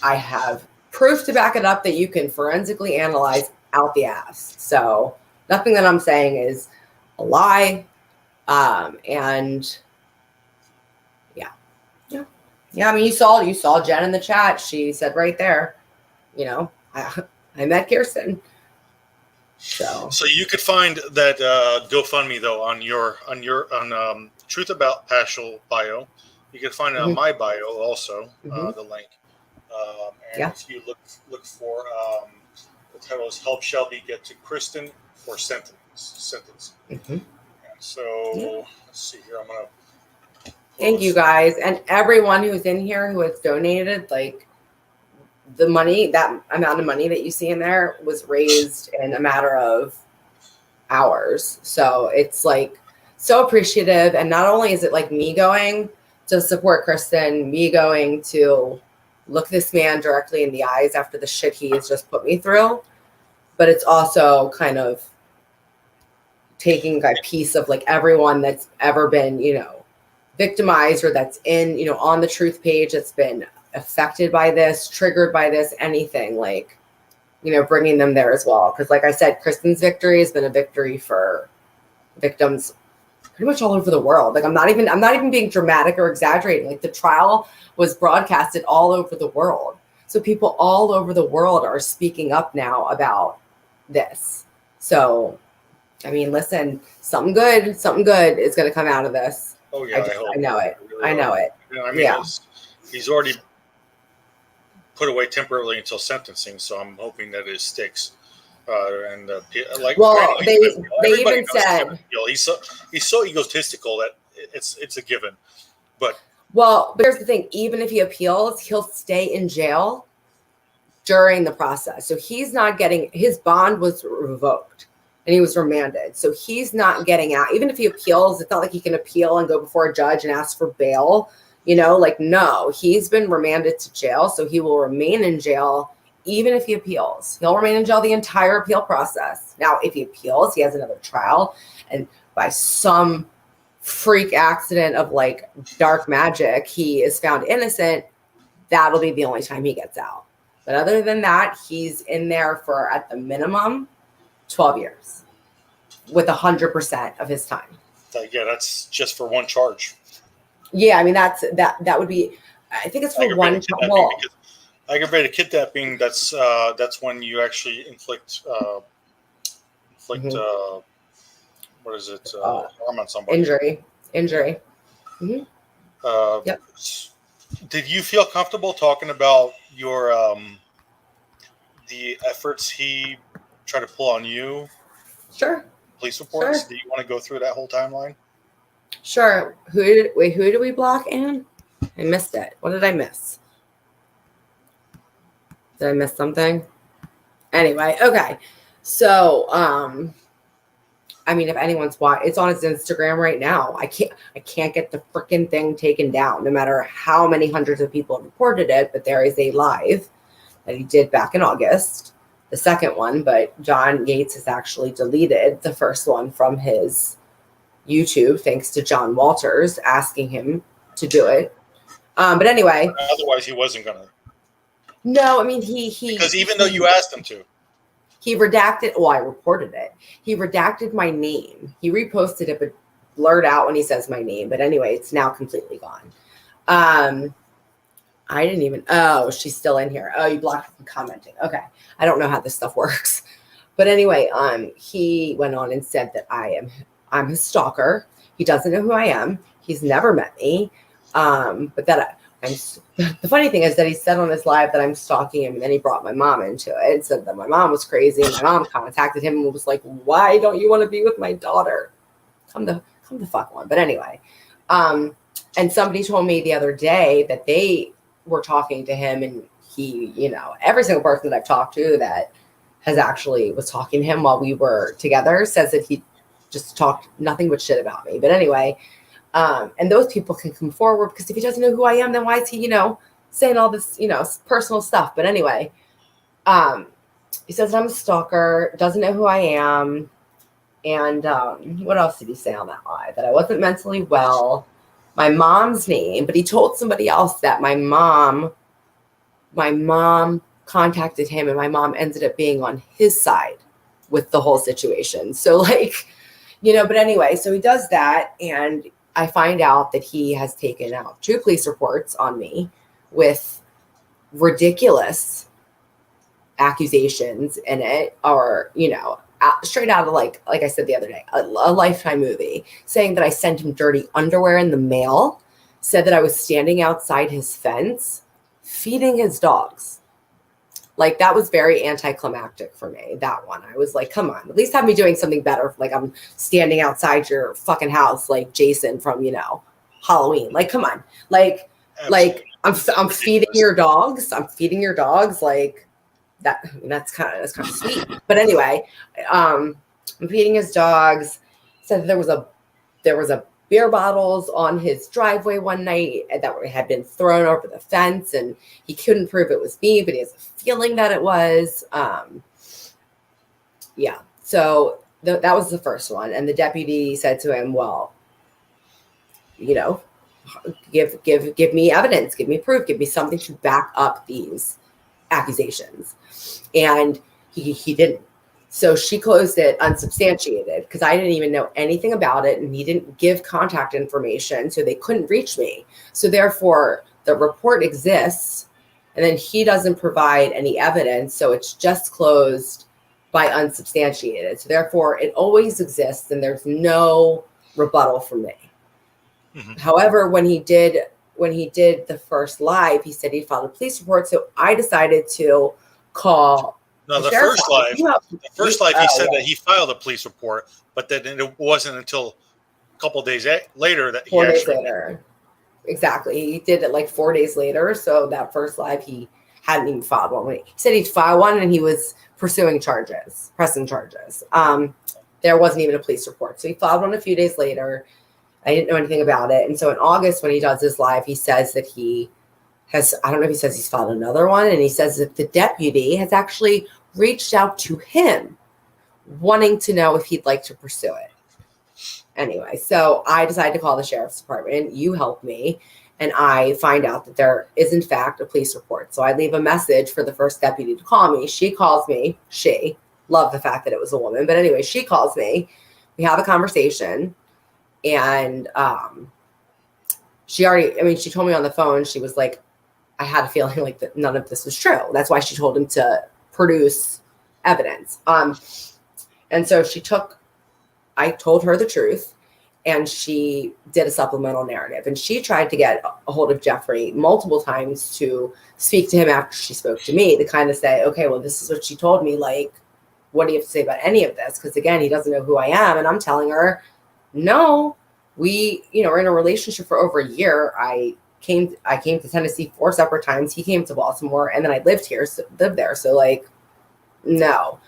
I have proof to back it up that you can forensically analyze out the ass. So nothing that I'm saying is a lie. And yeah. You saw Jen in the chat. She said right there, I met Kirsten. So you could find that GoFundMe though on Truth About Paschel bio. You can find it on my bio also, the link. If you look for the title is "Help Shelby Get to Kristen for Sentence." And so let's see here. I'm gonna. Thank you guys and everyone who's in here who has donated. The money, that amount of money that you see in there was raised in a matter of hours. So it's so appreciative. And not only is it me going to support Kristen, me going to look this man directly in the eyes after the shit he has just put me through, but it's also kind of taking a piece of everyone that's ever been, victimized or that's in, on the Truth page that's been affected by this, triggered by this, anything bringing them there as well. Because like I said, Kristen's victory has been a victory for victims pretty much all over the world. I'm not even being dramatic or exaggerating. The trial was broadcasted all over the world. So people all over the world are speaking up now about this. So, listen, something good is going to come out of this. Oh yeah, I know it. I know it. He's already put away temporarily until sentencing, so I'm hoping that it sticks. They even said he's so egotistical that it's a given. But here's the thing: even if he appeals, he'll stay in jail during the process. So he's not getting, his bond was revoked and he was remanded. So he's not getting out. Even if he appeals, it's not like he can appeal and go before a judge and ask for bail. No, he's been remanded to jail. So he will remain in jail even if he appeals. He'll remain in jail the entire appeal process. Now, if he appeals, he has another trial. And by some freak accident of dark magic, he is found innocent. That'll be the only time he gets out. But other than that, he's in there for, at the minimum, 12 years with 100% of his time. Yeah, that's just for one charge. Yeah, I mean that would be. I think it's for one. Well, aggravated kidnapping. That's when you actually inflict mm-hmm. What is it? Harm on somebody. Injury. Mm-hmm. Yep. Did you feel comfortable talking about your the efforts he tried to pull on you? Sure. Police reports. Sure. Do you want to go through that whole timeline? Sure. Who did we block, Anne? I missed it. What did I miss? Did I miss something? Anyway, okay. So, I mean, if anyone's watching, it's on his Instagram right now. I can't get the freaking thing taken down, no matter how many hundreds of people have reported it. But there is a live that he did back in August, the second one. But John Yates has actually deleted the first one from his YouTube, thanks to John Walters asking him to do it. But anyway, otherwise he wasn't gonna. No, I mean he because even though you asked him to. He redacted, I reported it. He redacted my name. He reposted it, but blurred out when he says my name. But anyway, it's now completely gone. I didn't even, she's still in here. Oh, you blocked her from commenting. Okay. I don't know how this stuff works. But anyway, he went on and said that I'm his stalker. He doesn't know who I am. He's never met me. But that the funny thing is that he said on his live that I'm stalking him, and then he brought my mom into it and said that my mom was crazy, and my mom contacted him and was like, why don't you want to be with my daughter? Come the fuck on. But anyway, and somebody told me the other day that they were talking to him, and he, every single person that I've talked to that has actually was talking to him while we were together says that he just talked nothing but shit about me. But anyway, and those people can come forward, because if he doesn't know who I am, then why is he, saying all this, personal stuff? But anyway, he says that I'm a stalker, doesn't know who I am. And what else did he say on that live? That I wasn't mentally well, my mom's name, but he told somebody else that my mom contacted him, and my mom ended up being on his side with the whole situation. So but anyway, so he does that, and I find out that he has taken out 2 police reports on me with ridiculous accusations in it, or, straight out of like I said the other day, a Lifetime movie, saying that I sent him dirty underwear in the mail, said that I was standing outside his fence, feeding his dogs. Like, that was very anticlimactic for me, that one. I was like, come on, at least have me doing something better. Like, I'm standing outside your fucking house like Jason from, Halloween. Like, come on. Like, I'm feeding your dogs. I'm feeding your dogs. Like, that's kind of sweet. But anyway, I'm feeding his dogs. Said there was a beer bottles on his driveway one night that had been thrown over the fence, and he couldn't prove it was me, but he has a feeling that it was. Yeah. So that was the first one. And the deputy said to him, well, give me evidence, give me proof, give me something to back up these accusations. And he didn't. So she closed it unsubstantiated, because I didn't even know anything about it, and he didn't give contact information, so they couldn't reach me. So therefore, the report exists, and then he doesn't provide any evidence, so it's just closed by unsubstantiated. So therefore, it always exists, and there's no rebuttal from me. Mm-hmm. However, when he did the first live, he said he filed a police report, so I decided to call. No, the first live, he said that he filed a police report, but then it wasn't until a couple of days later that 4 days later. Exactly. He did it like 4 days later. So that first live, he hadn't even filed one. He said he'd file one, and he was pressing charges. There wasn't even a police report. So he filed one a few days later. I didn't know anything about it. And so in August, when he does his live, he says that he has, I don't know if he says he's filed another one, and he says that the deputy has actually reached out to him wanting to know if he'd like to pursue it. Anyway, so I decided to call the sheriff's department. You helped me, and I find out that there is in fact a police report. So I leave a message for the first deputy to call me. She calls me, love the fact that it was a woman. But anyway, she calls me. We have a conversation. And she told me on the phone, she was like, I had a feeling like that none of this was true. That's why she told him to produce evidence. And so I told her the truth, and she did a supplemental narrative. And she tried to get a hold of Geoffrey multiple times to speak to him after she spoke to me, to kind of say, okay, well, this is what she told me. Like, what do you have to say about any of this? Because again, he doesn't know who I am. And I'm telling her, no, we're in a relationship for over a year. I came to Tennessee 4 separate times. He came to Baltimore, and then I lived there. So like, no.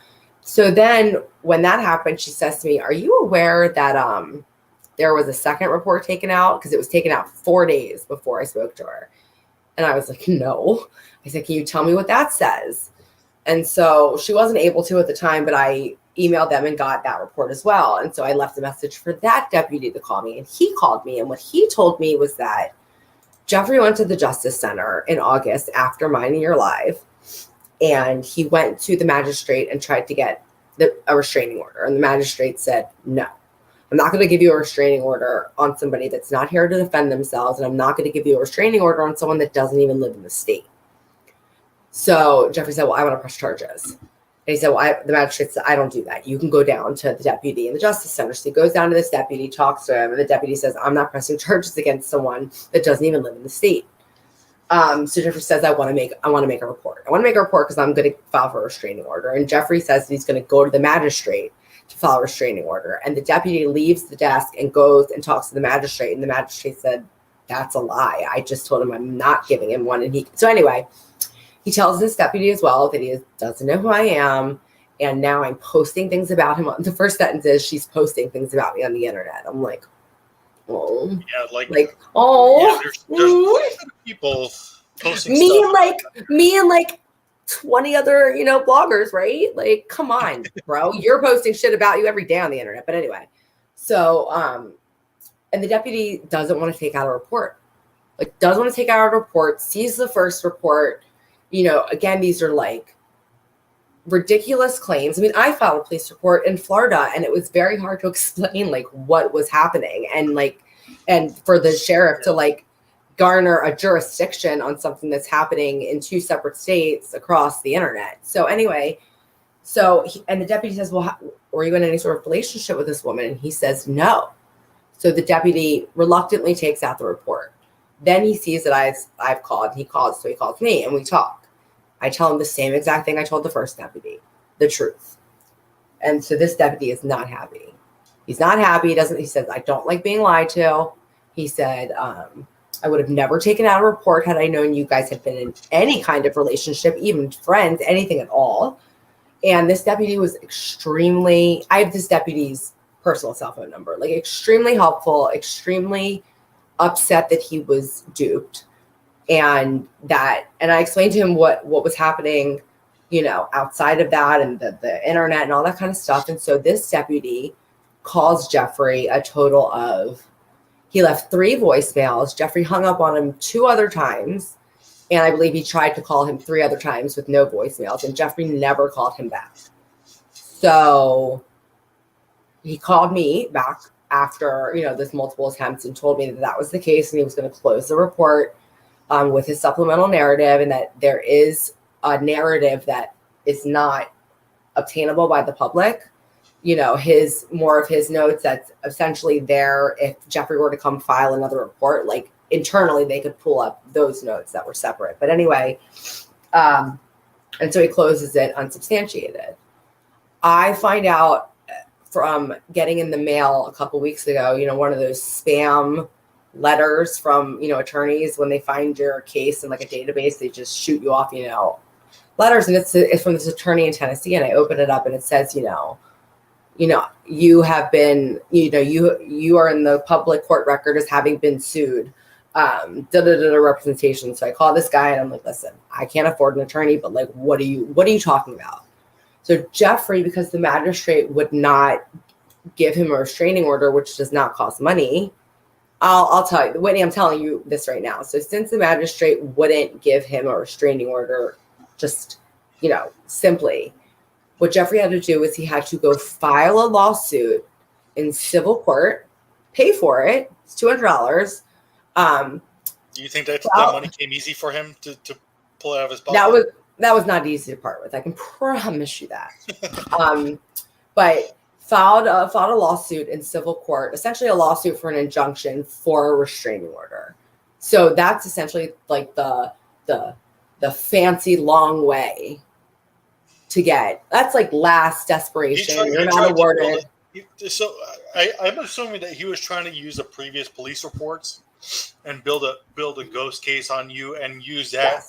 So then when that happened, she says to me, are you aware that there was a second report taken out? Because it was taken out 4 days before I spoke to her. And I was like, no. I said, can you tell me what that says? And so she wasn't able to at the time, but I emailed them and got that report as well. And so I left a message for that deputy to call me, and he called me. And what he told me was that Geoffrey went to the Justice Center in August after Minding Your Life, and he went to the magistrate and tried to get a restraining order. And the magistrate said, no, I'm not going to give you a restraining order on somebody that's not here to defend themselves. And I'm not going to give you a restraining order on someone that doesn't even live in the state. So Geoffrey said, well, I want to press charges. And he said, well, the magistrate said, I don't do that. You can go down to the deputy in the Justice Center. So he goes down to this deputy, talks to him, and the deputy says, I'm not pressing charges against someone that doesn't even live in the state. So Geoffrey says, I want to make a report. I want to make a report because I'm going to file for a restraining order. And Geoffrey says that he's going to go to the magistrate to file a restraining order. And the deputy leaves the desk and goes and talks to the magistrate. And the magistrate said, that's a lie. I just told him I'm not giving him one. So anyway, he tells this deputy as well that he doesn't know who I am. And now I'm posting things about him. The first sentence is, she's posting things about me on the internet. I'm like, oh, yeah, oh, yeah, there's people posting me and like 20 other, bloggers, right? Like, come on, bro, you're posting shit about you every day on the internet. But anyway, so, and the deputy doesn't want to take out a report, sees the first report. Again, these are like ridiculous claims. I mean, I filed a police report in Florida, and it was very hard to explain like what was happening, and for the sheriff to garner a jurisdiction on something that's happening in 2 separate states across the internet. So anyway, and the deputy says, well, were you in any sort of relationship with this woman? And he says, no. So the deputy reluctantly takes out the report. Then he sees that I've called, and he calls me, and we talk. I tell him the same exact thing I told the first deputy, the truth. And so this deputy is not happy. He's not happy. He says, I don't like being lied to. He said, I would have never taken out a report had I known you guys had been in any kind of relationship, even friends, anything at all. And this deputy was I have this deputy's personal cell phone number, extremely helpful, extremely upset that he was duped. And I explained to him what was happening, outside of that, and the internet and all that kind of stuff. And so this deputy calls Geoffrey a total of, he left 3 voicemails. Geoffrey hung up on him 2 other times. And I believe he tried to call him 3 other times with no voicemails. And Geoffrey never called him back. So he called me back after, this multiple attempts, and told me that was the case, and he was going to close the report with his supplemental narrative, and that there is a narrative that is not obtainable by the public. More of his notes that's essentially there. If Geoffrey were to come file another report, internally, they could pull up those notes that were separate. But anyway, and so he closes it unsubstantiated. I find out from getting in the mail a couple weeks ago, one of those spam letters from, attorneys, when they find your case in a database, they just shoot you off, letters. And it's from this attorney in Tennessee. And I open it up, and it says, you have been, you are in the public court record as having been sued, representation. So I call this guy, and I'm like, listen, I can't afford an attorney, but what are you talking about? So Geoffrey, because the magistrate would not give him a restraining order, which does not cost money. I'll tell you, Whitney, I'm telling you this right now. So since the magistrate wouldn't give him a restraining order, just, simply, What Geoffrey had to do is he had to go file a lawsuit in civil court, pay for it. It's $200. Do you think that money came easy for him to pull it out of his pocket? That was not easy to part with. I can promise you that. But filed a lawsuit in civil court, essentially a lawsuit for an injunction for a restraining order. So that's essentially like the fancy long way to get. That's like last desperation. You're not awarded. So I'm assuming that he was trying to use the previous police reports and build a ghost case on you and use that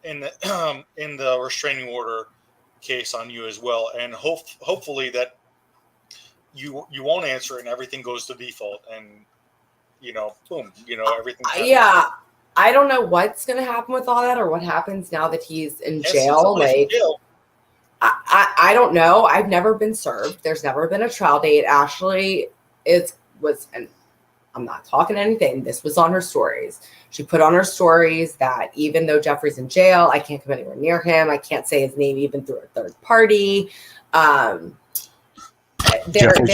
in the restraining order case on you as well. And hopefully that you won't answer it and everything goes to default and boom, everything. Yeah. I don't know what's going to happen with all that or what happens now that he's in jail. Like, I don't know. I've never been served. There's never been a trial date. Ashley and I'm not talking anything. This was on her stories. She put on her stories that even though Geoffrey's in jail, I can't come anywhere near him. I can't say his name even through a third party. Jeffrey.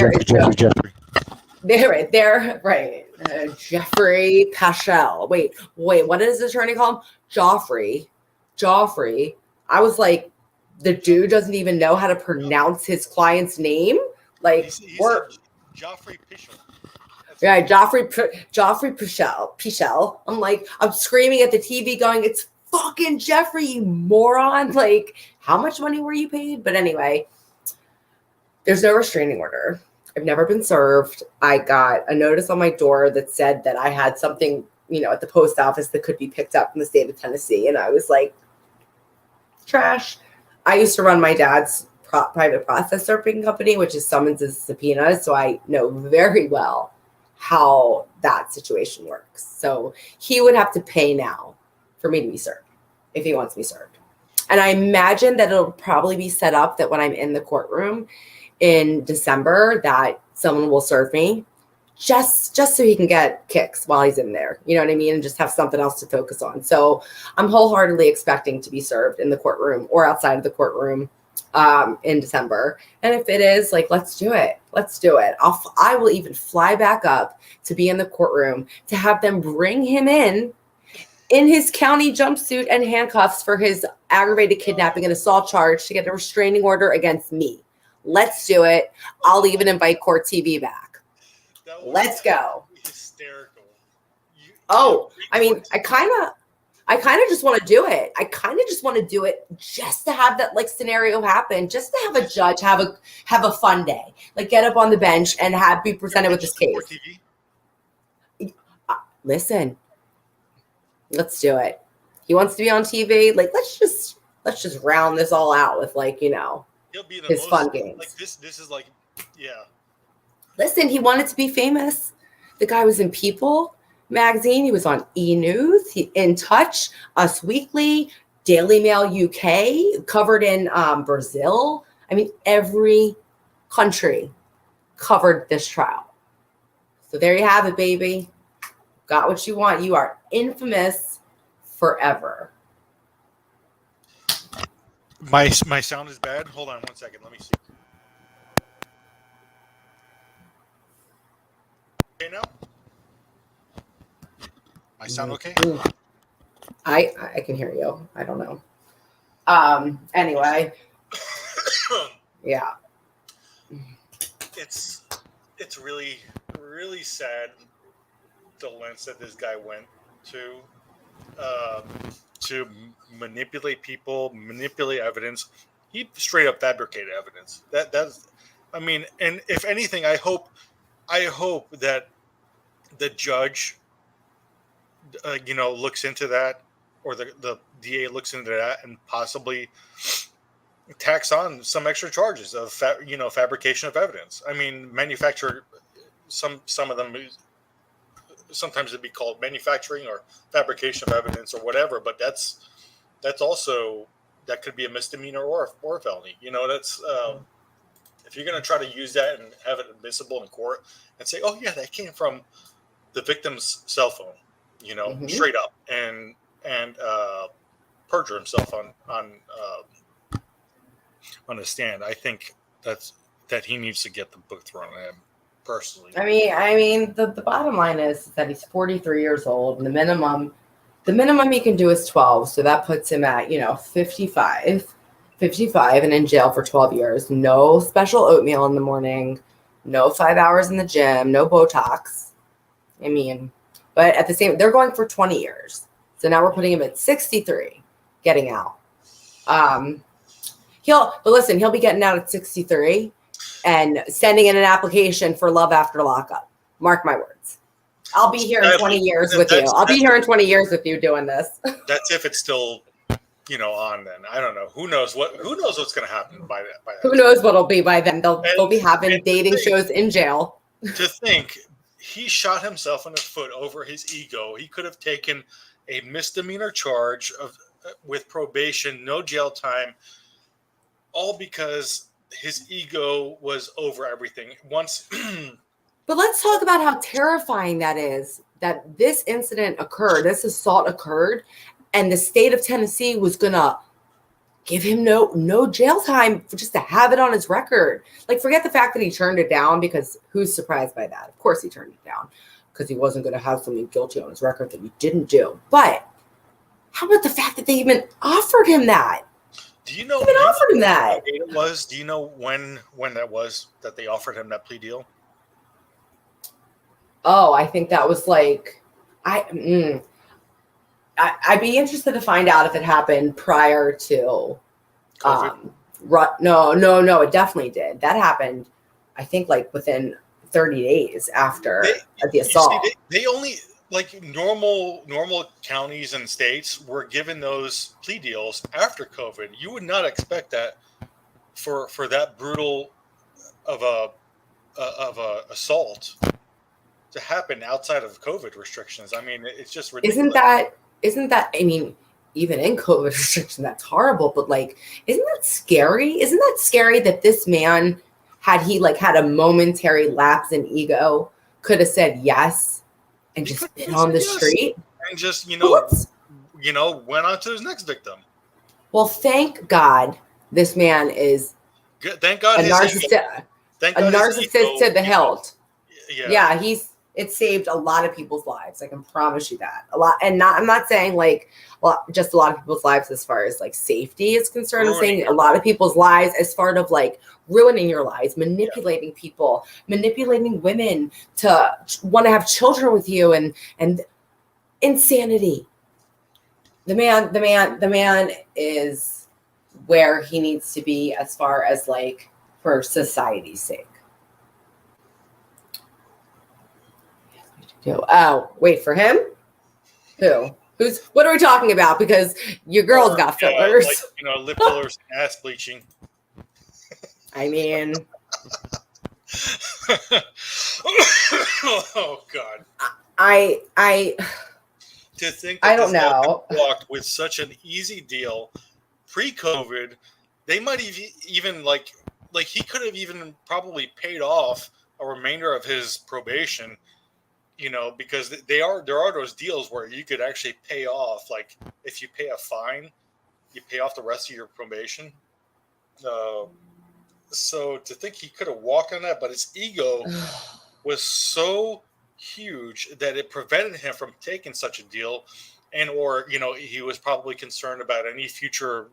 They're right. Geoffrey Paschel. Wait, what does the attorney call him? Geoffrey. I was like, the dude doesn't even know how to pronounce his client's name. Like, he's Geoffrey Paschel. Yeah, Geoffrey Paschel. I'm like, I'm screaming at the TV going, it's fucking Geoffrey, you moron. Like, how much money were you paid? But anyway, there's no restraining order. I've never been served. I got a notice on my door that said that I had something, at the post office that could be picked up in the state of Tennessee. And I was like, trash. I used to run my dad's private process serving company, which is summonses, subpoenas. So I know very well how that situation works. So he would have to pay now for me to be served if he wants me served. And I imagine that it'll probably be set up that when I'm in the courtroom in December that someone will serve me just so he can get kicks while he's in there. You know what I mean? And just have something else to focus on. So I'm wholeheartedly expecting to be served in the courtroom or outside of the courtroom in December. And if it is, like, let's do it. I will even fly back up to be in the courtroom to have them bring him in his county jumpsuit and handcuffs for his aggravated kidnapping and assault charge to get a restraining order against me. Let's do it. I'll even invite Court TV back. Let's go. Hysterical. I kind of just want to do it. I kind of just want to do it just to have that like scenario happen, just to have a judge have a fun day, like get up on the bench and be presented with this case. Listen, let's do it. He wants to be on TV. Like, let's just round this all out with He'll be the his most fun games. Like this is like, yeah. Listen, he wanted to be famous. The guy was in People magazine. He was on E! News, In Touch, Us Weekly, Daily Mail UK, covered in Brazil. I mean, every country covered this trial. So there you have it, baby. Got what you want. You are infamous forever. My sound is bad. Hold on 1 second. Let me see. Okay now? My sound okay? I can hear you. I don't know. Anyway. Yeah. It's really, really sad the lengths that this guy went to manipulate people, manipulate evidence. He straight up fabricated evidence. That's, I mean, and if anything, I hope that the judge, looks into that, or the DA looks into that, and possibly tacks on some extra charges of fabrication of evidence. I mean, manufacture, some of them sometimes it'd be called manufacturing or fabrication of evidence or whatever, but that's also, that could be a misdemeanor or a felony. That's if you're going to try to use that and have it admissible in court and say, oh yeah, that came from the victim's cell phone, straight up, and perjure himself on on the stand. I think that he needs to get the book thrown at him personally. I mean, the bottom line is that he's 43 years old, and the minimum he can do is 12. So that puts him at 55 and in jail for 12 years. No special oatmeal in the morning, no 5 hours in the gym, no Botox. I mean, but at the same, they're going for 20 years. So now we're putting him at 63, getting out. He'll be getting out at 63 and sending in an application for love after lockup. Mark my words. I'll be here in 20 years with you. I'll be here in 20 years with you doing this. That's if it's still, on then. I don't know. Who knows what's going to happen by that. Who knows what'll be by then? They'll be having dating shows in jail. To think he shot himself in the foot over his ego. He could have taken a misdemeanor charge with probation, no jail time, all because his ego was over everything. But let's talk about how terrifying that is, that this incident occurred, this assault occurred, and the state of Tennessee was going to give him no jail time just to have it on his record. Like, forget the fact that he turned it down, because who's surprised by that? Of course he turned it down, because he wasn't going to have something guilty on his record that he didn't do. But how about the fact that they even offered him that? Do you know when offered him that? It was? Do you know when that was that they offered him that plea deal? Oh, I think that was like, I'd be interested to find out if it happened prior to COVID? No, it definitely did. That happened, I think, like within 30 days after the assault. See, they only, like normal counties and states were given those plea deals after COVID. You would not expect that for that brutal of a assault to happen outside of COVID restrictions. I mean, it's just ridiculous. Isn't that, I mean, even in COVID restrictions, that's horrible, but like, isn't that scary? Isn't that scary that this man, had he like had a momentary lapse in ego, could have said yes and just been on the street? And just, went on to his next victim. Well, thank God this man is thank God a narcissist to the hilt. Yeah, it saved a lot of people's lives. I can promise you that. I'm not saying like just a lot of people's lives as far as like safety is concerned. I'm saying a lot of people's lives as far as like ruining your lives, manipulating people, manipulating women to want to have children with you, and insanity. The man is where he needs to be as far as like for society's sake. Oh, wait, for him? What are we talking about? Because your girl's got fillers. Lip fillers and ass bleaching. I mean. Oh, God. To think that I don't know. Walked with such an easy deal pre-COVID, they might even like he could have even probably paid off a remainder of his probation. Because there are those deals where you could actually pay off, like if you pay a fine, you pay off the rest of your probation. So to think he could have walked on that, but his ego was so huge that it prevented him from taking such a deal, or he was probably concerned about any future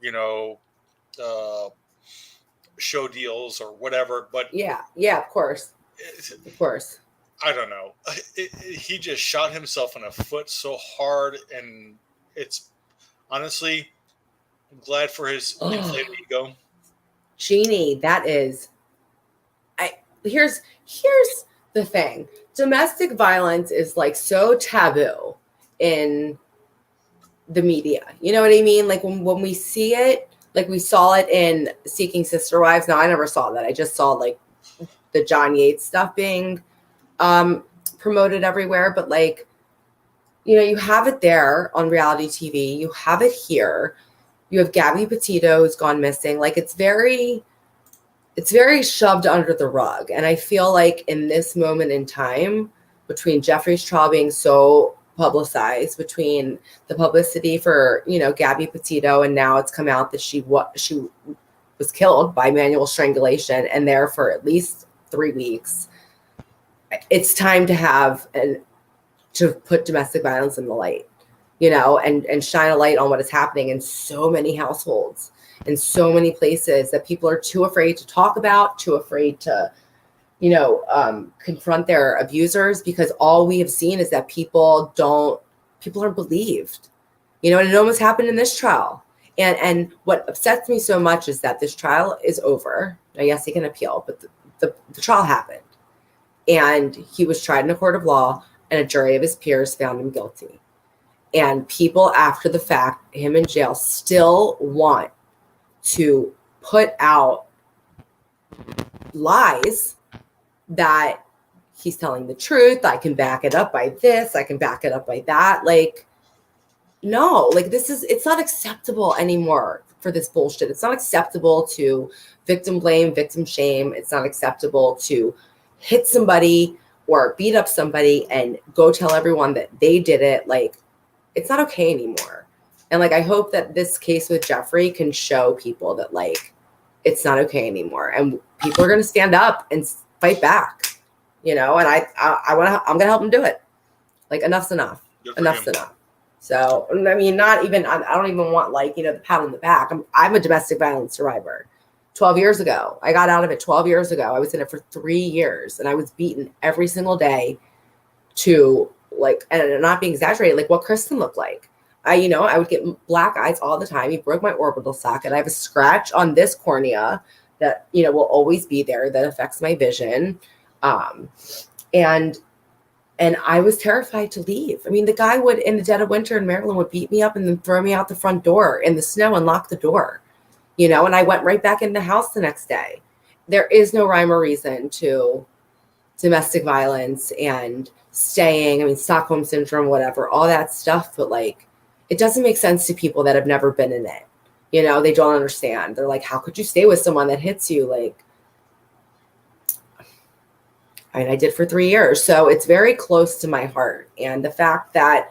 show deals or whatever. But yeah, of course. I don't know. He just shot himself in the foot so hard, and it's honestly, I'm glad for his inflated ego. Jeannie, that is. Here's the thing: domestic violence is like so taboo in the media. You know what I mean? Like when we see it, like we saw it in Seeking Sister Wives. Now I never saw that. I just saw like the John Yates stuff being promoted everywhere, but like, you have it there on reality TV, you have it here, you have Gabby Petito who's gone missing. Like it's very shoved under the rug. And I feel like in this moment in time, between Geoffrey's trial being so publicized, between the publicity for Gabby Petito, and now it's come out that she was was killed by manual strangulation and there for at least 3 weeks. It's time to put domestic violence in the light, and shine a light on what is happening in so many households, in so many places that people are too afraid to talk about, too afraid to, confront their abusers, because all we have seen is that people aren't believed, and it almost happened in this trial. And what upsets me so much is that this trial is over. Now, yes, he can appeal, but the trial happened. And he was tried in a court of law, and a jury of his peers found him guilty. And people after the fact, him in jail, still want to put out lies that he's telling the truth. I can back it up by this. I can back it up by that. Like, no, like it's not acceptable anymore for this bullshit. It's not acceptable to victim blame, victim shame. It's not acceptable to hit somebody or beat up somebody and go tell everyone that they did it. Like, it's not okay anymore. And like, I hope that this case with Geoffrey can show people that like, it's not okay anymore. And people are going to stand up and fight back, and I'm going to help them do it. Like, enough's enough. Enough's enough. So, I mean, not even, I don't even want like, the pat on the back. I'm a domestic violence survivor. 12 years ago, I got out of it 12 years ago. I was in it for 3 years and I was beaten every single day to like, and not being exaggerated, like what Kristen looked like. I would get black eyes all the time. He broke my orbital socket. I have a scratch on this cornea that, will always be there that affects my vision. And I was terrified to leave. I mean, the guy would, in the dead of winter in Maryland, would beat me up and then throw me out the front door in the snow and lock the door, and I went right back in the house the next day. There is no rhyme or reason to domestic violence and staying, Stockholm syndrome, whatever, all that stuff. But like, it doesn't make sense to people that have never been in it. They don't understand. They're like, how could you stay with someone that hits you? Like, I did for 3 years. So it's very close to my heart. And the fact that,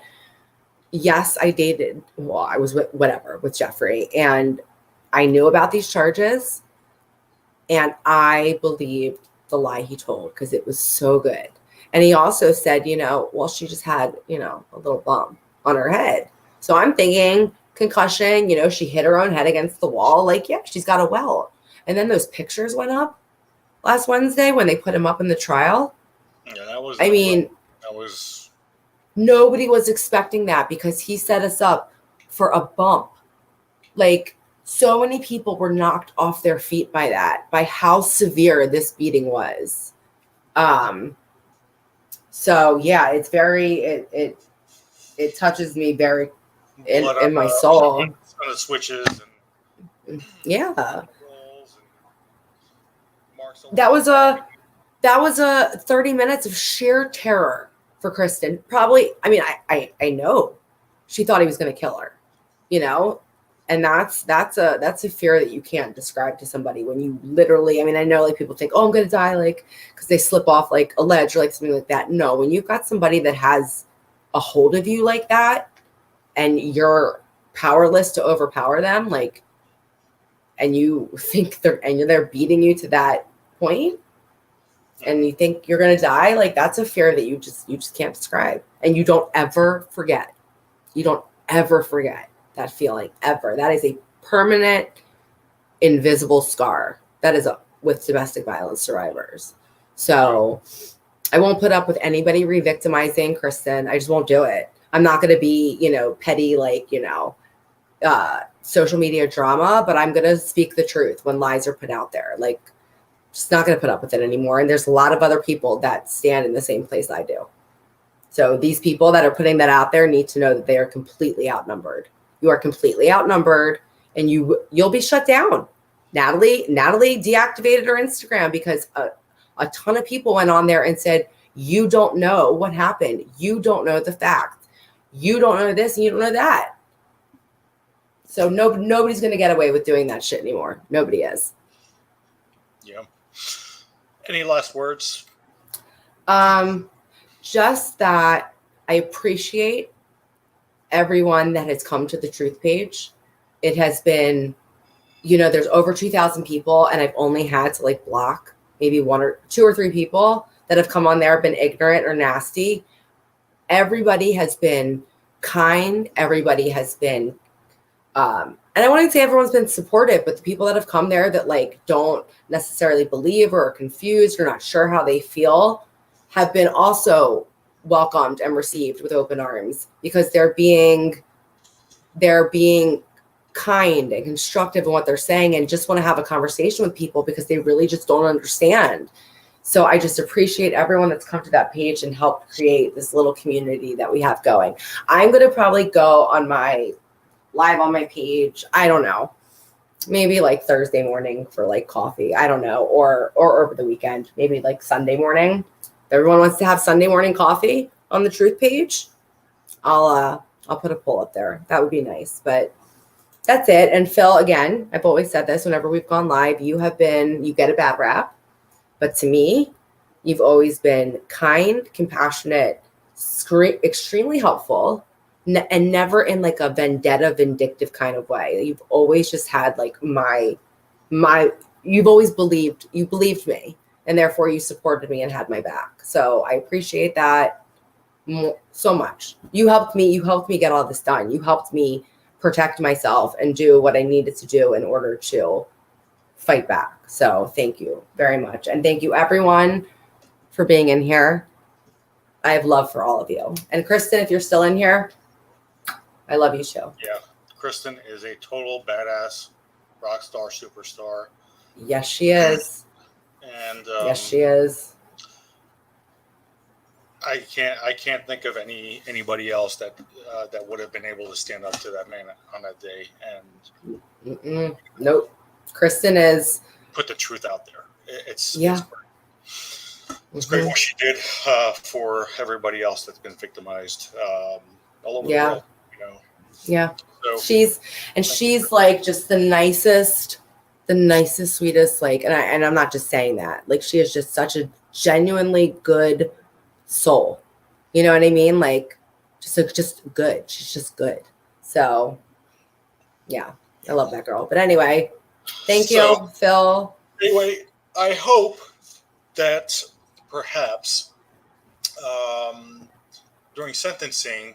yes, I dated, I was with Geoffrey, and I knew about these charges, and I believed the lie he told because it was so good. And he also said, well, she just had, a little bump on her head. So I'm thinking concussion, she hit her own head against the wall. Like, yeah, she's got a welt. And then those pictures went up last Wednesday when they put him up in the trial. Yeah, that was. Nobody was expecting that because he set us up for a bump. Like, so many people were knocked off their feet by that, by how severe this beating was. So yeah, it's very, it touches me very in my soul. Switches and yeah. That was a 30 minutes of sheer terror for Kristen. Probably, I know she thought he was going to kill her, and that's a fear that you can't describe to somebody when you literally, I know like people think, oh, I'm going to die, like, because they slip off like a ledge or like something like that. No, when you've got somebody that has a hold of you like that and you're powerless to overpower them, like, and you think they're beating you to that point and you think you're going to die, like, that's a fear that you just can't describe. And you don't ever forget. You don't ever forget that feeling ever. That is a permanent, invisible scar. That is with domestic violence survivors. So I won't put up with anybody re-victimizing Kristen. I just won't do it. I'm not going to be, petty, like, social media drama, but I'm going to speak the truth when lies are put out there. Like, just not going to put up with it anymore. And there's a lot of other people that stand in the same place I do. So these people that are putting that out there need to know that they are completely outnumbered. You are completely outnumbered, and you'll be shut down. Natalie deactivated her Instagram because a ton of people went on there and said, you don't know what happened. You don't know the fact. You don't know this and you don't know that. So nobody's going to get away with doing that shit anymore. Nobody is. Yeah. Any last words? Just that I appreciate everyone that has come to the truth page. It has been there's over 2,000 people, and I've only had to like block maybe 1 or 2 or 3 people that have come on there, been ignorant or nasty. Everybody has been kind. Everybody has been, and I wouldn't say everyone's been supportive, but the people that have come there that like don't necessarily believe or are confused or not sure how they feel have been also welcomed and received with open arms, because they're being kind and constructive in what they're saying and just want to have a conversation with people because they really just don't understand. So I just appreciate everyone that's come to that page and helped create this little community that we have going. I'm going to probably go on my live on my page. I don't know, maybe like Thursday morning for like coffee. I don't know. Or over the weekend, maybe like Sunday morning. If everyone wants to have Sunday morning coffee on the Truth page, I'll put a poll up there. That would be nice. But that's it. And Phil, again, I've always said this whenever we've gone live, you get a bad rap. But to me, you've always been kind, compassionate, extremely helpful, and never in like a vindictive kind of way. You've always just had like you've always believed me, and therefore you supported me and had my back. So I appreciate that so much. You helped me get all this done. You helped me protect myself and do what I needed to do in order to fight back. So thank you very much. And thank you everyone for being in here. I have love for all of you. And Kristen, if you're still in here, I love you too. Yeah. Kristen is a total badass rock star, superstar. Yes, she is. And yes, she is. I can't think of anybody else that would have been able to stand up to that man on that day and nope. Kristen is put the truth out there. It's great. It's great what she did for everybody else that's been victimized all over the world. Yeah. So, she's like just the nicest, sweetest, like, and I'm not just saying that. Like, she is just such a genuinely good soul. You know what I mean? Like, just good. She's just good. So, yeah, I love that girl. But anyway, thank you, Phil. Anyway, I hope that perhaps during sentencing,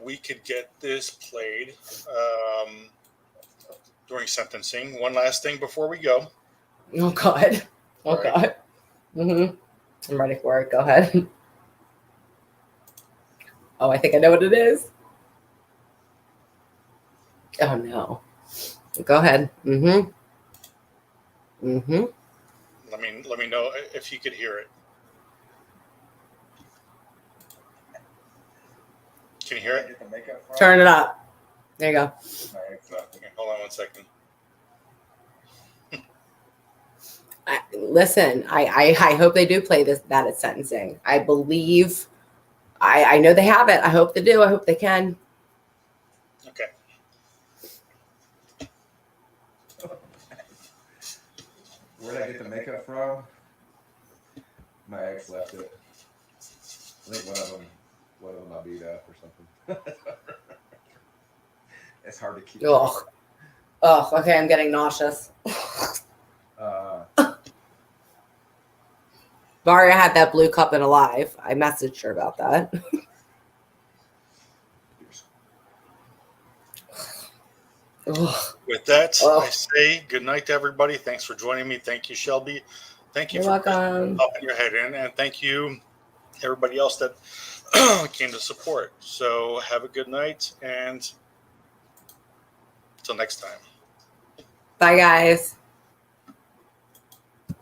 we could get this played during sentencing. One last thing before we go. Oh, God. Oh, God. Mm-hmm. I'm ready for it. Go ahead. Oh, I think I know what it is. Oh, no. Go ahead. Mm-hmm. Mm-hmm. Let me know if you could hear it. Can you hear it? Turn it up. There you go. Okay, hold on one second. Listen, I hope they do play that at sentencing. I believe, I know they have it. I hope they do. I hope they can. Okay. Where did I get the makeup from? My ex left it. I think one of them I beat up or something. It's hard to keep. Oh, okay. I'm getting nauseous. Varia had that blue cup in Alive. I messaged her about that. With that, I say good night to everybody. Thanks for joining me. Thank you, Shelby. Thank you for popping your head in. And thank you, everybody else that came to support. So have a good night. And until next time. Bye, guys.